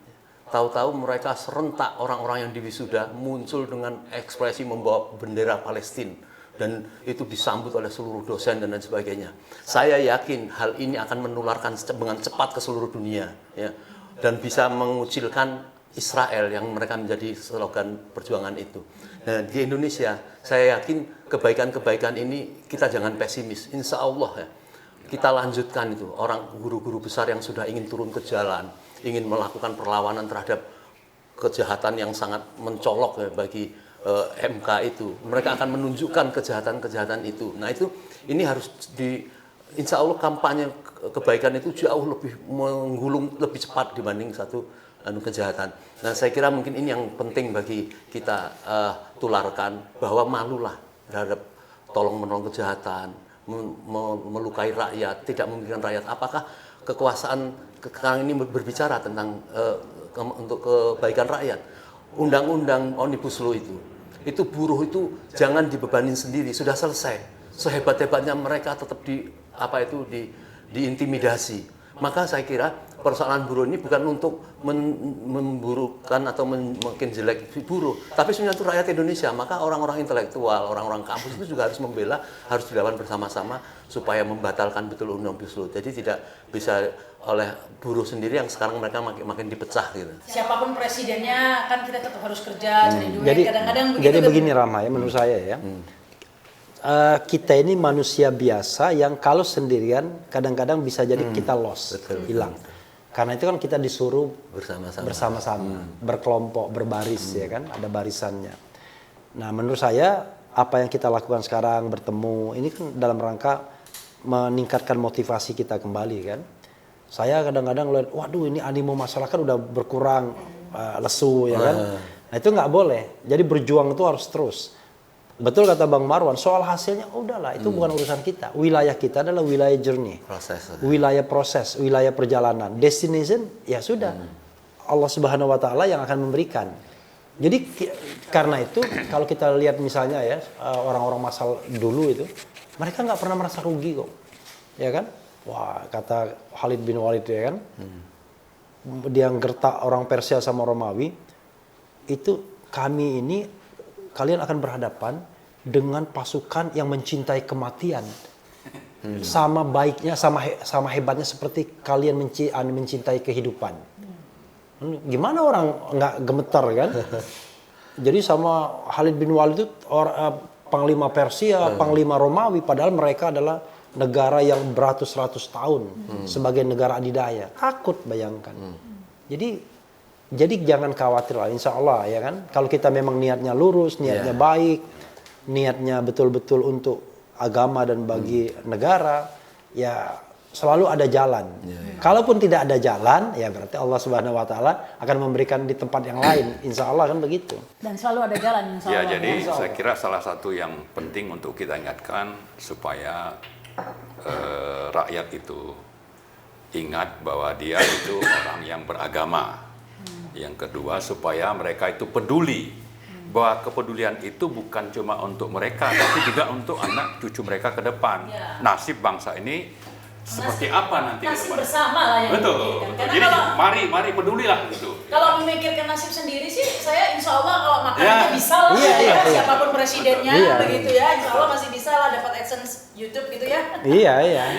tahu-tahu mereka serentak orang-orang yang diwisuda muncul dengan ekspresi membawa bendera Palestina dan itu disambut oleh seluruh dosen dan lain sebagainya. Saya yakin hal ini akan menularkan dengan cepat ke seluruh dunia, ya, dan bisa mengucilkan Israel yang mereka menjadi slogan perjuangan itu. Nah, di Indonesia, saya yakin kebaikan-kebaikan ini kita jangan pesimis. Insya Allah ya, kita lanjutkan itu. Orang guru-guru besar yang sudah ingin turun ke jalan, ingin melakukan perlawanan terhadap kejahatan yang sangat mencolok ya, bagi MK itu. Mereka akan menunjukkan kejahatan-kejahatan itu. Nah itu, ini harus insya Allah kampanye kebaikan itu jauh lebih menggulung lebih cepat dibanding satu kejahatan. Nah saya kira mungkin ini yang penting bagi kita tularkan, bahwa malulah terhadap tolong-menolong kejahatan, melukai rakyat, tidak memikirkan rakyat. Apakah kekuasaan sekarang ini berbicara tentang untuk kebaikan rakyat? Undang-undang Omnibus Law itu buruh itu jangan dibebanin sendiri, sudah selesai. Sehebat-hebatnya mereka tetap diintimidasi. Maka saya kira persoalan buruh ini bukan untuk memburukan atau makin jelek buruh, tapi sebenarnya untuk rakyat Indonesia. Maka orang-orang intelektual, orang-orang kampus itu juga harus membela, harus dilawan bersama-sama supaya membatalkan betul Omnibus Law. Jadi tidak bisa oleh buruh sendiri yang sekarang mereka makin dipecah gitu. Siapapun presidennya kan kita tetap harus kerja, cari duit. Jadi, Kadang-kadang jadi begini Rama ya, menurut saya ya. Kita ini manusia biasa yang kalau sendirian kadang-kadang bisa jadi kita lost, hilang. Karena itu kan kita disuruh bersama-sama, berkelompok, berbaris ya kan, ada barisannya. Nah menurut saya apa yang kita lakukan sekarang bertemu ini kan dalam rangka meningkatkan motivasi kita kembali kan. Saya kadang-kadang lihat, waduh ini animo masyarakat udah berkurang, lesu ya kan. Nah itu nggak boleh. Jadi berjuang itu harus terus. Betul kata Bang Marwan, soal hasilnya udahlah itu bukan urusan kita. Wilayah kita adalah wilayah journey, wilayah proses, wilayah perjalanan. Destination ya sudah, Allah Subhanahu Wa Taala yang akan memberikan. Jadi karena itu kalau kita lihat misalnya ya orang-orang masa dulu itu, mereka nggak pernah merasa rugi kok, ya kan? Wah kata Khalid bin Walid ya kan, dia gertak orang Persia sama Romawi, itu kami ini kalian akan berhadapan dengan pasukan yang mencintai kematian. Sama baiknya, sama hebatnya seperti kalian mencintai kehidupan. Gimana orang nggak gemetar kan? Jadi sama Khalid bin Walid itu panglima Persia, panglima Romawi, padahal mereka adalah negara yang beratus-ratus tahun sebagai negara adidaya. Takut bayangkan. Jadi jangan khawatir lah, insya Allah ya kan. Kalau kita memang niatnya lurus, niatnya baik, niatnya betul-betul untuk agama dan bagi negara, ya selalu ada jalan. Kalaupun tidak ada jalan, ya berarti Allah Subhanahu Wa Taala akan memberikan di tempat yang lain, insya Allah kan begitu. Dan selalu ada jalan, insya Allah. Ya jadi saya kira salah satu yang penting untuk kita ingatkan supaya rakyat itu ingat bahwa dia itu orang yang beragama. Yang kedua, supaya mereka itu peduli bahwa kepedulian itu bukan cuma untuk mereka, tapi juga untuk anak cucu mereka ke depan. Nasib bangsa ini seperti apa nanti ke nasib depan? bersama lah yang Betul. Karena Jadi kalau, mari pedulilah gitu. Kalau memikirkan nasib sendiri sih, saya insya Allah kalau makan aja bisa lah, siapapun presidennya begitu ya, insya Allah masih bisa lah dapat AdSense YouTube gitu ya.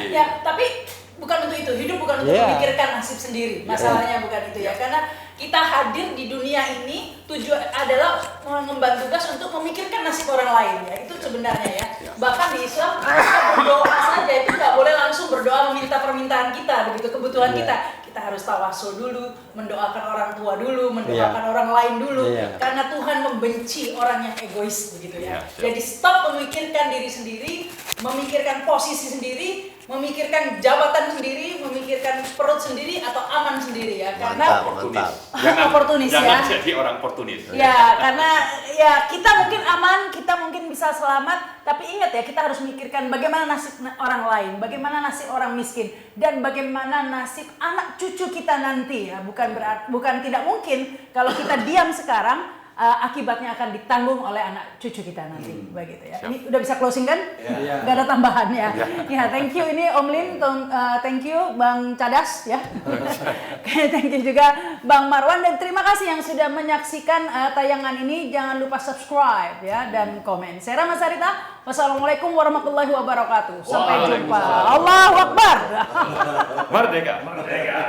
Ya, tapi bukan untuk itu, hidup bukan untuk memikirkan nasib sendiri, masalahnya bukan itu ya, karena kita hadir di dunia ini tujuan adalah mengemban tugas untuk memikirkan nasib orang lain ya, itu sebenarnya ya. Bahkan di Islam kita berdoa saja itu nggak boleh langsung berdoa meminta permintaan kita begitu, kebutuhan kita kita harus tawasul dulu, mendoakan orang tua dulu, mendoakan orang lain dulu, karena Tuhan membenci orang yang egois begitu ya. Jadi stop memikirkan diri sendiri, memikirkan posisi sendiri, memikirkan jabatan sendiri, memikirkan perut sendiri atau aman sendiri ya, karena oportunis jangan ya. jadi orang oportunis. Ya, karena ya kita mungkin aman, kita mungkin bisa selamat, tapi ingat ya, kita harus mikirkan bagaimana nasib orang lain, bagaimana nasib orang miskin, dan bagaimana nasib anak cucu kita nanti ya. Bukan tidak mungkin kalau kita diam sekarang, akibatnya akan ditanggung oleh anak cucu kita nanti, begitu ya. Ini udah bisa closing kan? Gak ada tambahan ya. Ya, thank you ini Om Lin, thank you Bang Cadas ya. Thank you juga Bang Marwan, dan terima kasih yang sudah menyaksikan tayangan ini. Jangan lupa subscribe ya dan komen. Saya Rahma Sarita. Wassalamualaikum warahmatullahi wabarakatuh. Sampai jumpa. Allahu Akbar. Merdeka, merdeka.